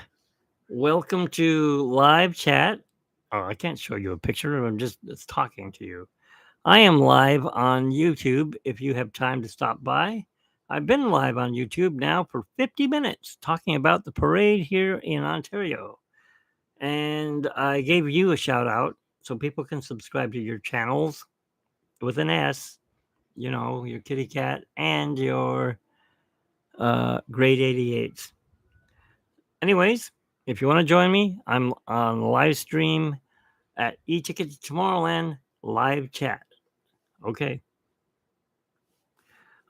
Welcome to live chat. Oh, I can't show you a picture. I'm just talking to you. I am live on YouTube if you have time to stop by. I've been live on YouTube now for 50 minutes talking about the parade here in Ontario. And I gave you a shout out so people can subscribe to your channels with an S, you know, your kitty cat and your grade 88s. Anyways, if you want to join me, I'm on live stream at eTicket to Tomorrowland live chat. Okay.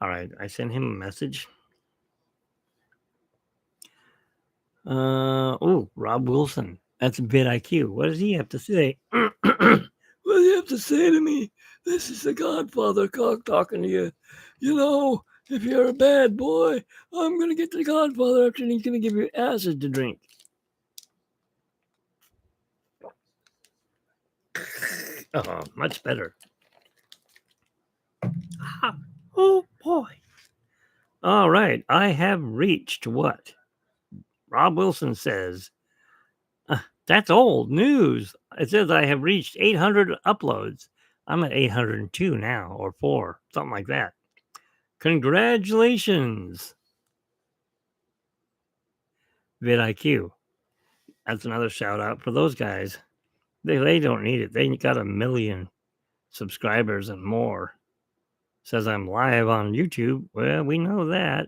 All right. I sent him a message. Rob Wilson. That's vidIQ. What does he have to say? What do you have to say to me? This is the Godfather cock talking to you. You know, if you're a bad boy, I'm going to get the Godfather after and he's going to give you acid to drink. Oh, much better. Oh, boy. All right. I have reached what? Rob Wilson says, that's old news. It says I have reached 800 uploads. I'm at 802 now, or 4, something like that. Congratulations, vidIQ. That's another shout out for those guys. They don't need it. They got 1 million subscribers and more. Says I'm live on YouTube. Well, we know that.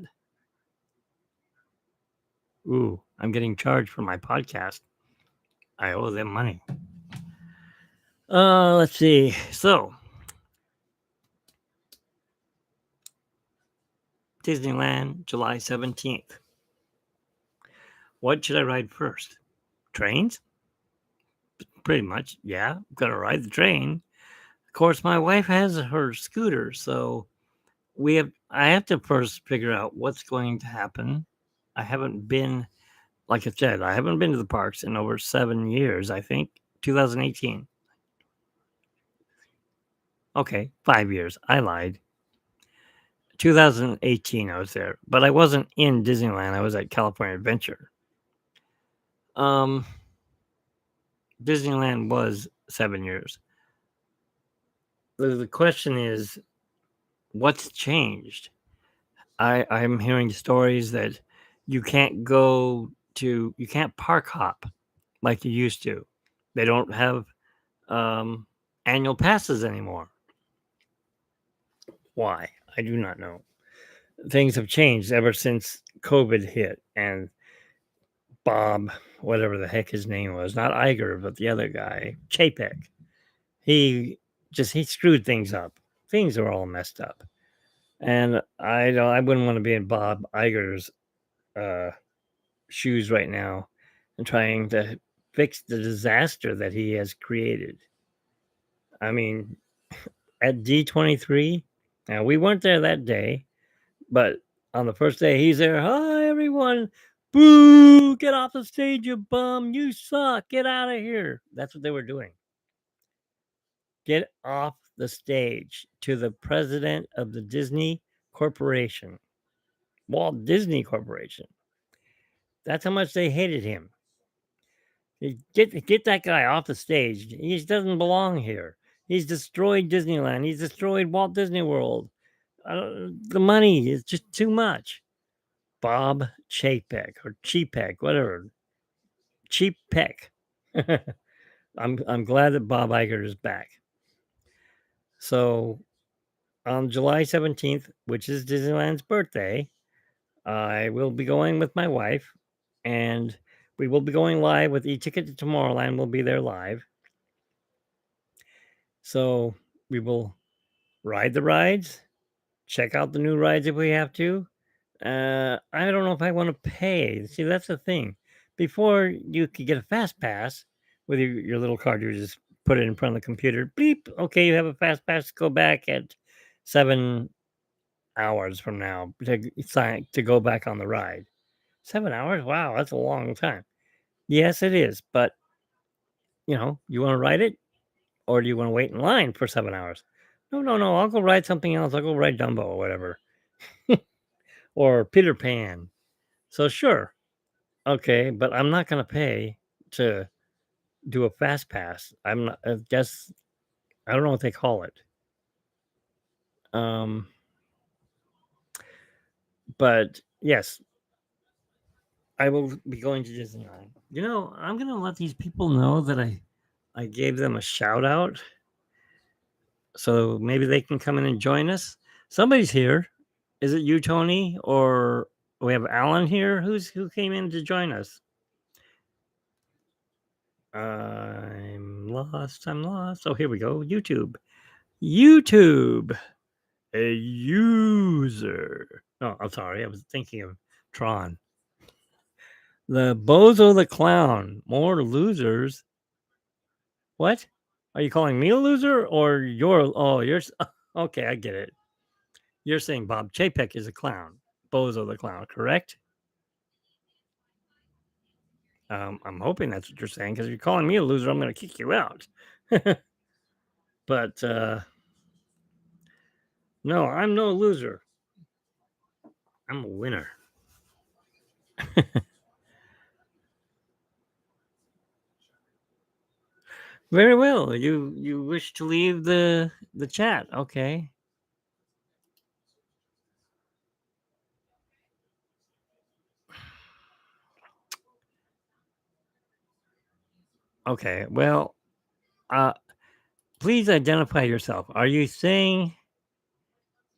Ooh, I'm getting charged for my podcast. I owe them money. Let's see. So, Disneyland, July 17th. What should I ride first? Trains? Pretty much, yeah. I'm gonna ride the train. Of course, my wife has her scooter, so I have to first figure out what's going to happen. I haven't been, like I said, I haven't been to the parks in over 7 years, I think. 2018. Okay, 5 years. I lied. 2018 I was there, but I wasn't in Disneyland. I was at California Adventure. Disneyland was 7 years. The question is, what's changed? I'm hearing stories that you can't park hop like you used to. They don't have annual passes anymore. Why? I do not know. Things have changed ever since COVID hit, and Bob, whatever the heck his name was, not Iger, but the other guy, Chapek, he screwed things up. Things are all messed up. And I wouldn't want to be in Bob Iger's shoes right now and trying to fix the disaster that he has created. I mean, at D23, now we weren't there that day, but on the first day he's there. Hi, everyone. Boo! Get off the stage, you bum. You suck. Get out of here. That's what they were doing. Get off the stage to the president of the Disney Corporation, Walt Disney Corporation. That's how much they hated him. Get that guy off the stage. He doesn't belong here. He's destroyed Disneyland. He's destroyed Walt Disney World. The money is just too much. Bob Chapek or Chapek, whatever. Chapek. I'm glad that Bob Iger is back. So on July 17th, which is Disneyland's birthday, I will be going with my wife, and we will be going live with eTicket to Tomorrowland. We'll be there live. So we will ride the rides, check out the new rides if we have to. I don't know if I want to pay. See, that's the thing. Before you could get a fast pass with your little card, you just put it in front of the computer. Beep. Okay, you have a fast pass. Go back at 7 hours from now to go back on the ride. 7 hours? Wow, that's a long time. Yes, it is. But you want to ride it, or do you want to wait in line for 7 hours? No. I'll go ride something else. I'll go ride Dumbo or whatever, or Peter Pan. So sure, okay, but I'm not going to pay to do a fast pass. I'm not. I guess I don't know what they call it. But yes, I will be going to Disneyland. I'm going to let these people know that I gave them a shout out. So maybe they can come in and join us. Somebody's here. Is it you, Tony? Or we have Alan here? Who came in to join us? I'm lost. I'm lost. Oh, here we go. YouTube. YouTube. A user. Oh, I'm sorry. I was thinking of Tron. The Bozo the Clown. More losers. What? Are you calling me a loser or you're? Oh, you're. Okay, I get it. You're saying Bob Chapek is a clown. Bozo the Clown, correct? I'm hoping that's what you're saying because if you're calling me a loser, I'm going to kick you out. But no, I'm no loser. I'm a winner. Very well. You wish to leave the chat? Okay. Okay. Well, uh, please identify yourself. Are you saying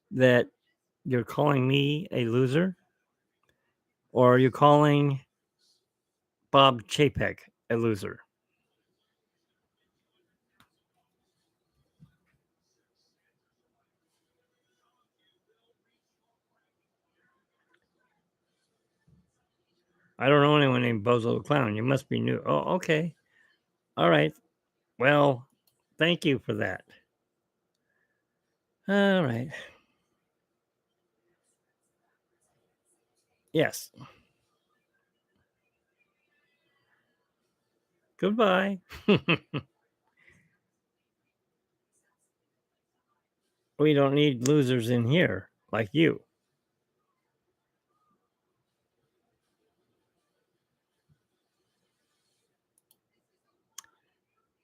that you're calling me a loser, or are you calling Bob Chapek a loser? I don't know anyone named Bozo the Clown. You must be new. Oh, okay. All right. Well, thank you for that. All right. Yes. Goodbye. We don't need losers in here like you.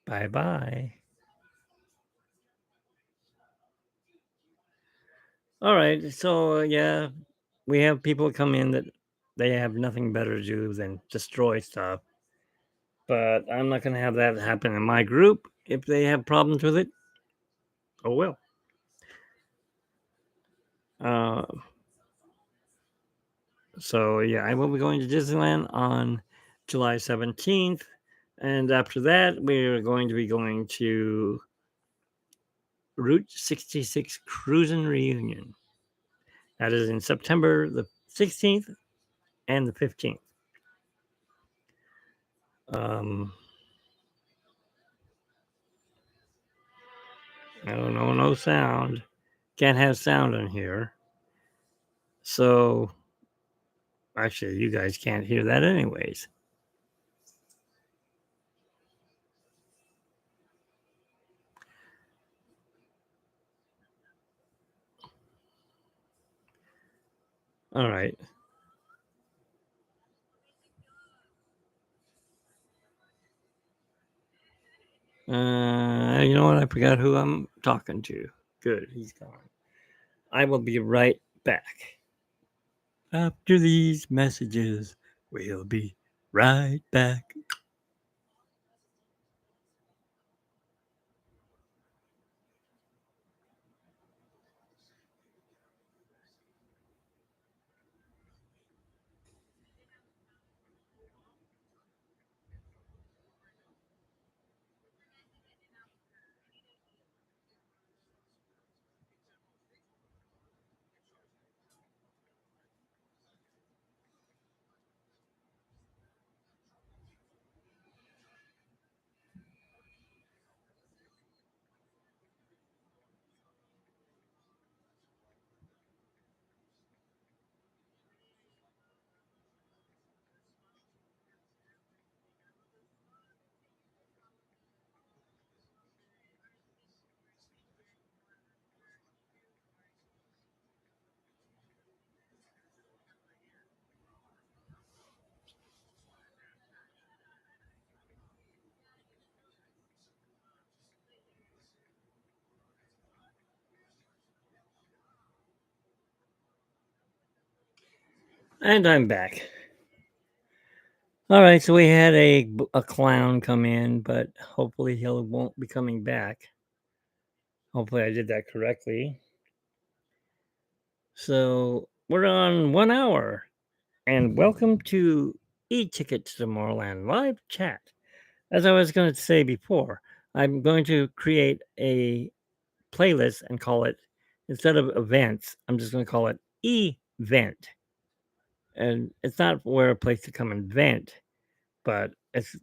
Bye bye. All right. So, yeah, we have people come in that they have nothing better to do than destroy stuff. But I'm not going to have that happen in my group. If they have problems with it, oh well. Uh, so, yeah, I will be going to Disneyland on July 17th. And after that, we're going to be going to Route 66 Cruisin' Reunion. That is in September the 16th and the 15th. Um, I don't know, no sound. Can't have sound in here. So, actually, you guys can't hear that anyways. All right. You know what? I forgot who I'm talking to. Good, he's gone. I will be right back. After these messages, we'll be right back. And I'm back. All right, so we had a clown come in, but hopefully he won't be coming back. Hopefully I did that correctly. So we're on 1 hour, and welcome to E-Ticket to Tomorrowland live chat. as I was going to say before, I'm going to create a playlist and call it, instead of events, I'm just going to call it event. And it's not where a place to come and vent, but it's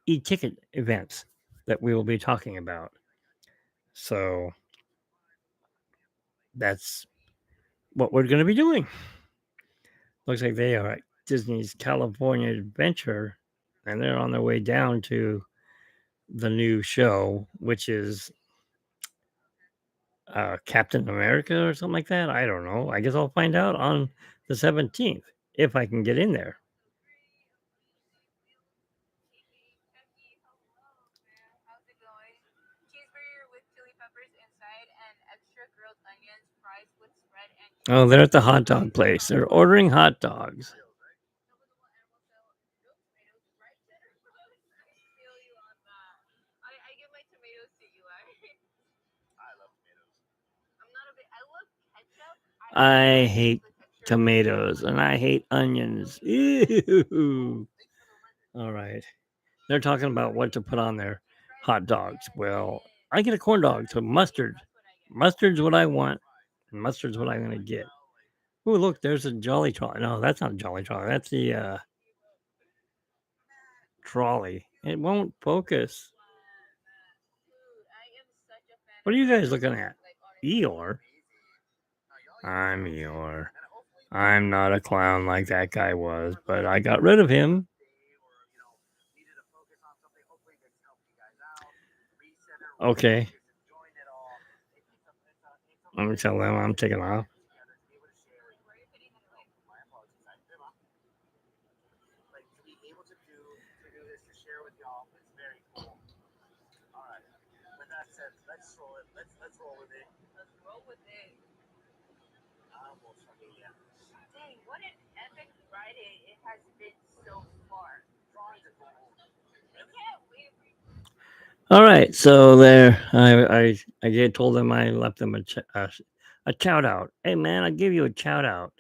e-ticket events that we will be talking about. So that's what we're going to be doing. Looks like they are at Disney's California Adventure, and they're on their way down to the new show, which is Captain America or something like that. I don't know. I guess I'll find out on the 17th if I can get in there. Oh, they're at the hot dog place. They're ordering hot dogs. I hate tomatoes and I hate onions. Ew. All right. They're talking about what to put on their hot dogs. Well, I get a corn dog, so mustard. Mustard's what I want. And mustard's what I'm going to get. Oh, look, there's a Jolly Trolley. No, that's not a Jolly Trolley. That's the trolley. It won't focus. What are you guys looking at? Eeyore? I'm Eeyore. I'm not a clown like that guy was, but I got rid of him. Okay. Let me tell them I'm taking off. All right, so there, I told them I left them a shout out. Hey man, I give you a shout out.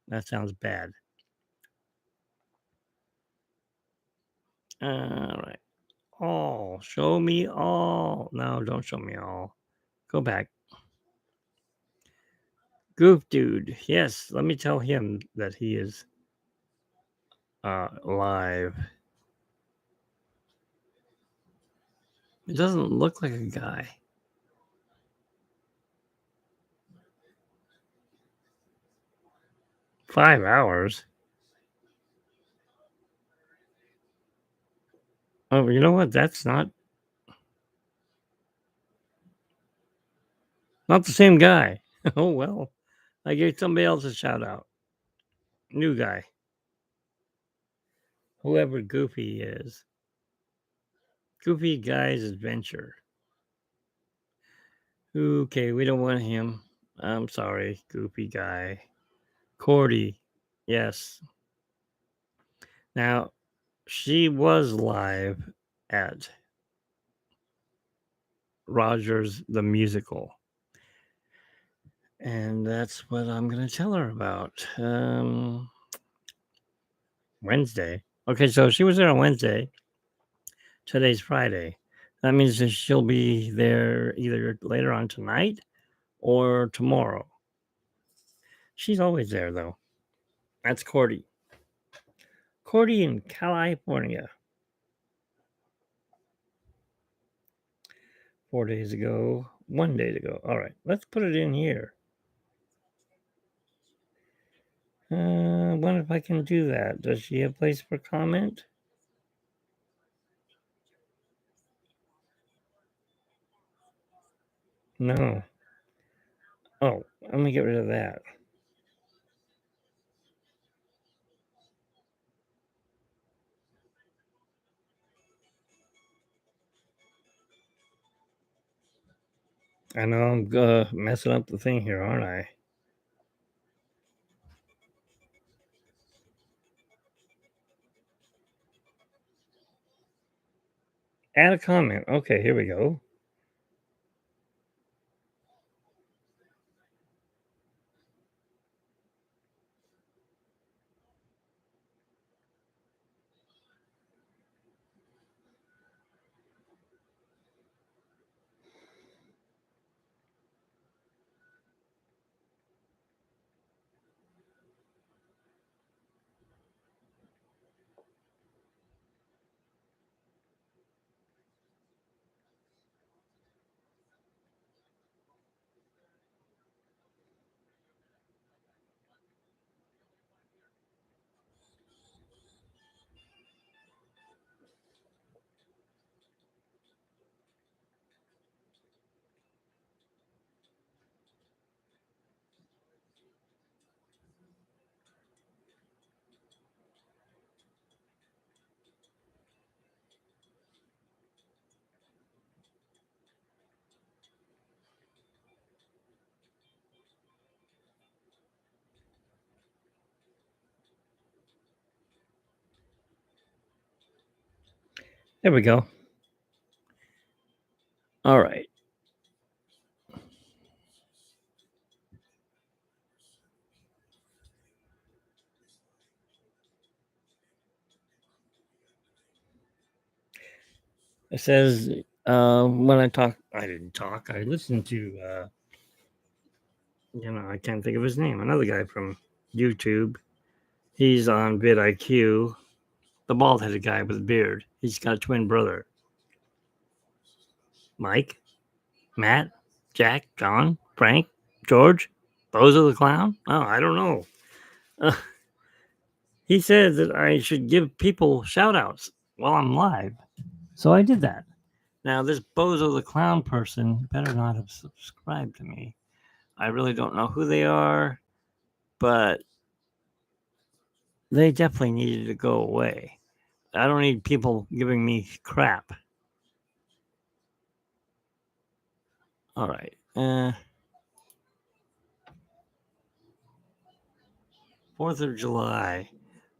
That sounds bad. All right, all show me all. No, don't show me all. Go back. Goof dude. Yes, let me tell him that he is live. It doesn't look like a guy. $5. Oh, you know what? That's not the same guy. Oh well. I gave somebody else a shout out. New guy. Whoever Goofy is. Goofy Guy's Adventure. Okay, we don't want him. I'm sorry, Goofy Guy. Cordy. Yes. Now, she was live at Rogers the Musical. And that's what I'm going to tell her about. Wednesday. Okay, so she was there on Wednesday. Today's Friday. That means that she'll be there either later on tonight or tomorrow. She's always there, though. That's Cordy. Cordy in California. 4 days ago, 1 day ago. All right, let's put it in here. Wonder if I can do that. Does she have a place for comment? No. Oh, let me get rid of that. I know I'm messing up the thing here, aren't I? Add a comment. Okay, here we go. Here we go. All right. It says when I didn't talk. I listened to I can't think of his name. Another guy from YouTube. He's on vidIQ. The bald-headed guy with a beard. He's got a twin brother. Mike, Matt, Jack, John, Frank, George, Bozo the Clown. Oh, I don't know. Uh, he said that I should give people shout outs while I'm live. So I did that. Now, this Bozo the Clown person better not have subscribed to me. I really don't know who they are, but they definitely needed to go away. I don't need people giving me crap. All right. 4th of July.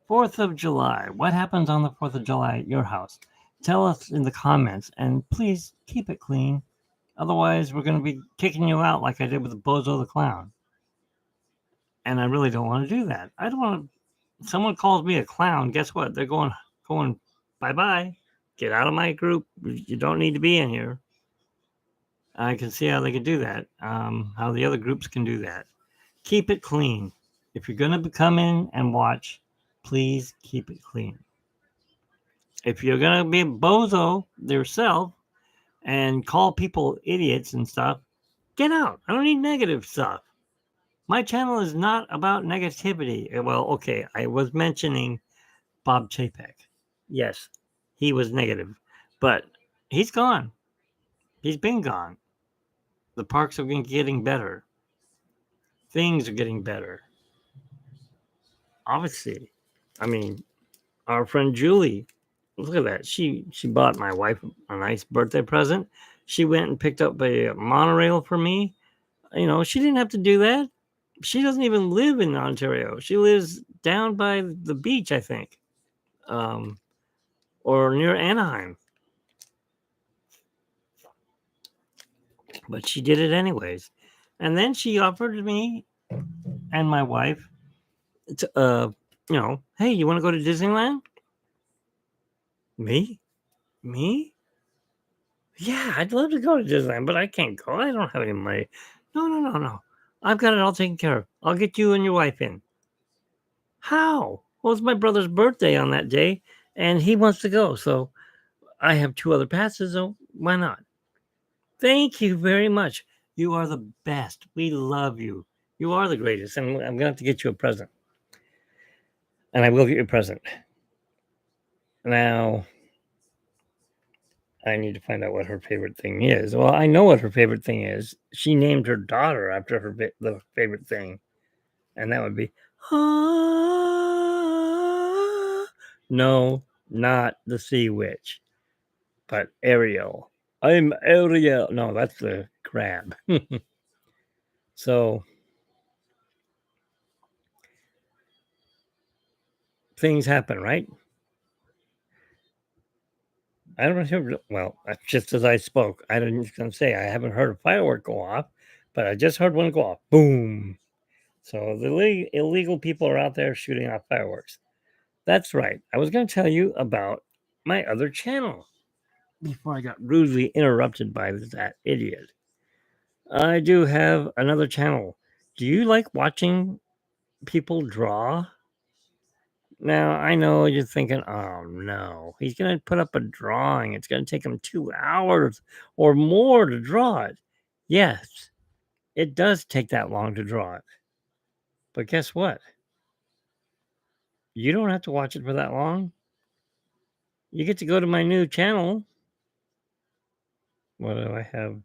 4th of July. What happens on the 4th of July at your house? Tell us in the comments and please keep it clean. Otherwise, we're going to be kicking you out like I did with Bozo the Clown. And I really don't want to do that. I don't want to. Someone calls me a clown. Guess what? They're going bye bye. Get out of my group. You don't need to be in here. I can see how they can do that. How the other groups can do that. Keep it clean. If you're going to come in and watch, please keep it clean. If you're going to be a bozo yourself and call people idiots and stuff, get out. I don't need negative stuff. My channel is not about negativity. Well, okay, I was mentioning Bob Chapek. Yes, he was negative, but he's gone. He's been gone. The parks are getting better. Things are getting better. Obviously, I mean, our friend Julie, look at that. She bought my wife a nice birthday present. She went and picked up a monorail for me. She didn't have to do that. She doesn't even live in Ontario. She lives down by the beach, I think, or near Anaheim. But she did it anyways. And then she offered me and my wife to, hey, you want to go to Disneyland? Me? Me? Yeah, I'd love to go to Disneyland, but I can't go. I don't have any money. No, no, no, no. I've got it all taken care of. I'll get you and your wife in. How? Well, it's my brother's birthday on that day, and he wants to go. So I have 2 other passes, so why not? Thank you very much. You are the best. We love you. You are the greatest, and I'm gonna have to get you a present. And I will get you a present. Now, I need to find out what her favorite thing is. Well, I know what her favorite thing is. She named her daughter after her the favorite thing, and that would be no, not the Sea Witch, but Ariel. I'm Ariel. No, that's the crab. So things happen, right? I don't know. Well, just as I spoke, I didn't gonna say I haven't heard a firework go off, but I just heard one go off. Boom. So the illegal people are out there shooting off fireworks. That's right. I was going to tell you about my other channel before I got rudely interrupted by that idiot. I do have another channel. Do you like watching people draw? Now, I know you're thinking, oh no, he's going to put up a drawing. It's going to take him 2 hours or more to draw it. Yes, it does take that long to draw it. But guess what? You don't have to watch it for that long. You get to go to my new channel. What do I have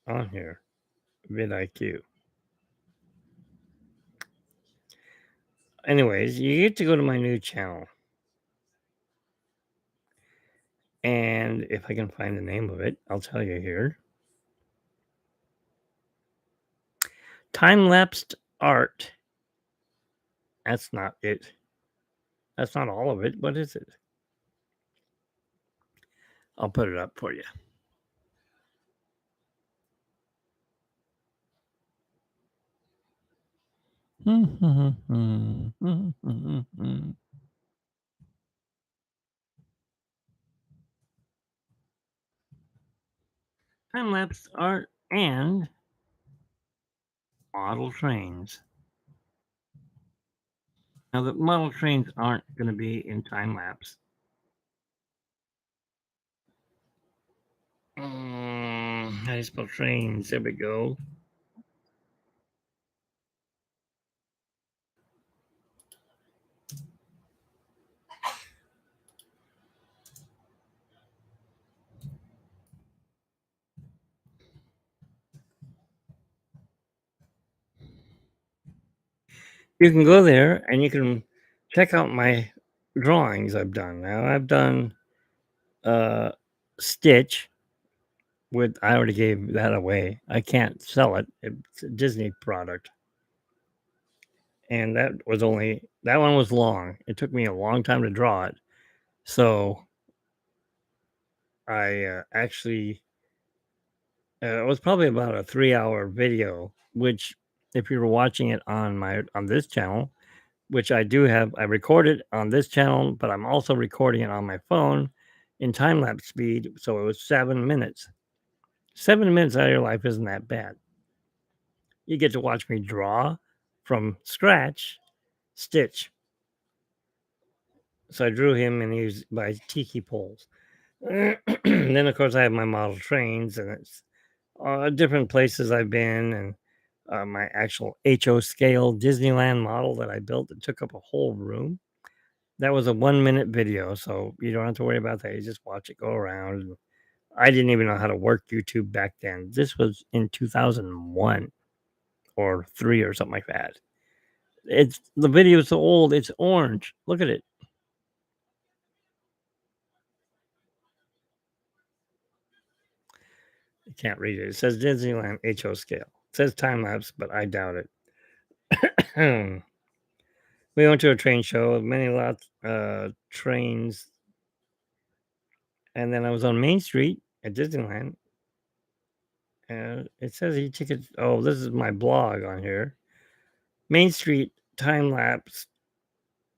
on here? vidIQ. Anyways, you get to go to my new channel. And if I can find the name of it, I'll tell you here. Time-lapsed art. That's not it. That's not all of it. What is it? I'll put it up for you. Time lapse art and model trains. Now, the model trains aren't going to be in time lapse. How do you spell trains? There we go. You can go there and you can check out my drawings I've done. Now, I've done Stitch with, I already gave that away. I can't sell it. It's a Disney product. And that one was long. It took me a long time to draw it. So I actually, it was probably about a 3-hour video, which if you were watching it on this channel, which I do have, I record it on this channel, but I'm also recording it on my phone in time lapse speed. So it was 7 minutes. 7 minutes out of your life isn't that bad. You get to watch me draw from scratch, Stitch. So I drew him and he was by tiki poles. Then, of course, I have my model trains and it's different places I've been and my actual HO scale Disneyland model that I built that took up a whole room. That was a 1-minute video, so you don't have to worry about that. You just watch it go around. And I didn't even know how to work YouTube back then. This was in 2001 or 3 or something like that. It's the video is so old. It's orange. Look at it. You can't read it. It says Disneyland HO scale. It says time lapse, but I doubt it. We went to a train show, many lots trains, and then I was on Main Street at Disneyland. And it says e-tickets. Oh, this is my blog on here. Main Street time lapse.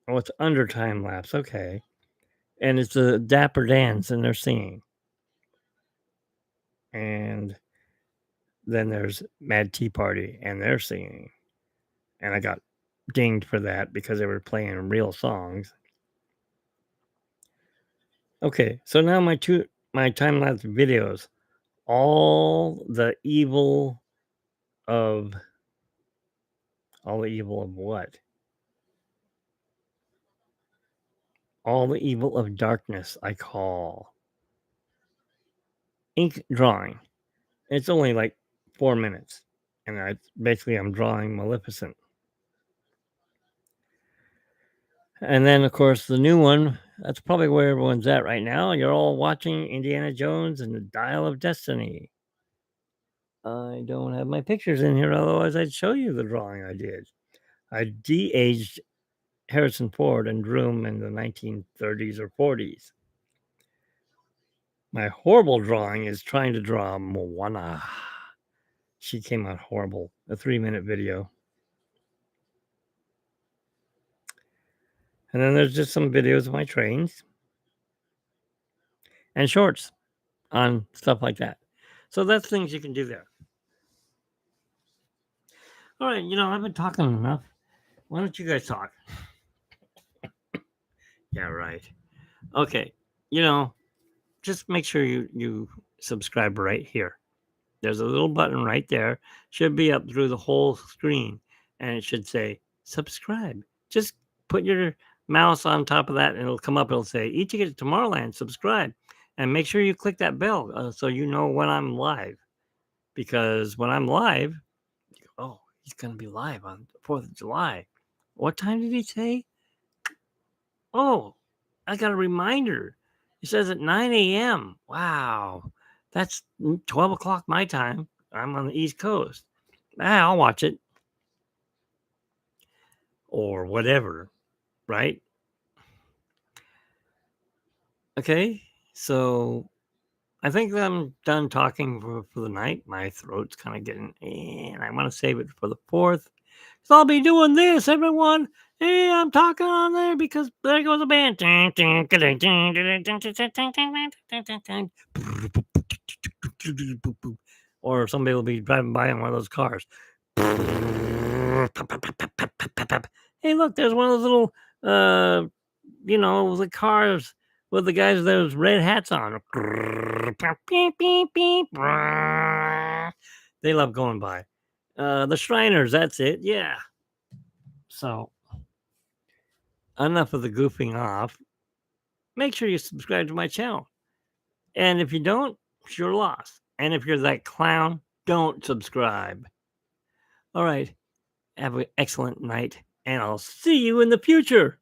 Oh, it's under time lapse. Okay. And it's a Dapper Dance and they're singing. And then there's Mad Tea Party and they're singing. And I got dinged for that because they were playing real songs. Okay, so now my time lapse videos, all the evil of what? All the evil of darkness I call ink drawing. It's only like 4 minutes. And I'm drawing Maleficent. And then, of course, the new one, that's probably where everyone's at right now. You're all watching Indiana Jones and the Dial of Destiny. I don't have my pictures in here, otherwise I'd show you the drawing I did. I de-aged Harrison Ford and drew him in the 1930s or 40s. My horrible drawing is trying to draw Moana. She came out horrible. A 3-minute video. And then there's just some videos of my trains and shorts on stuff like that. So that's things you can do there. All right, I've been talking enough. Why don't you guys talk? Yeah, right. Okay, just make sure you subscribe right here. There's a little button right there. Should be up through the whole screen, and it should say subscribe. Just put your mouse on top of that, and it'll come up. It'll say E-Ticket to Tomorrowland. Subscribe, and make sure you click that bell so you know when I'm live. Because when I'm live, you go, oh, he's going to be live on the 4th of July. What time did he say? Oh, I got a reminder. It says at 9 a.m. Wow. That's 12 o'clock my time. I'm on the East Coast. I'll watch it. Or whatever, right? Okay. So I think I'm done talking for the night. My throat's kind of getting, and I want to save it for the 4th. So I'll be doing this, everyone. Hey, I'm talking on there because there goes a band. Or somebody will be driving by in one of those cars. Hey, look, there's one of those little, the cars with the guys with those red hats on. They love going by. The Shriners, that's it. Yeah. So, enough of the goofing off. Make sure you subscribe to my channel. And if you don't, it's your loss. And if you're that clown, don't subscribe. All right. Have an excellent night, and I'll see you in the future.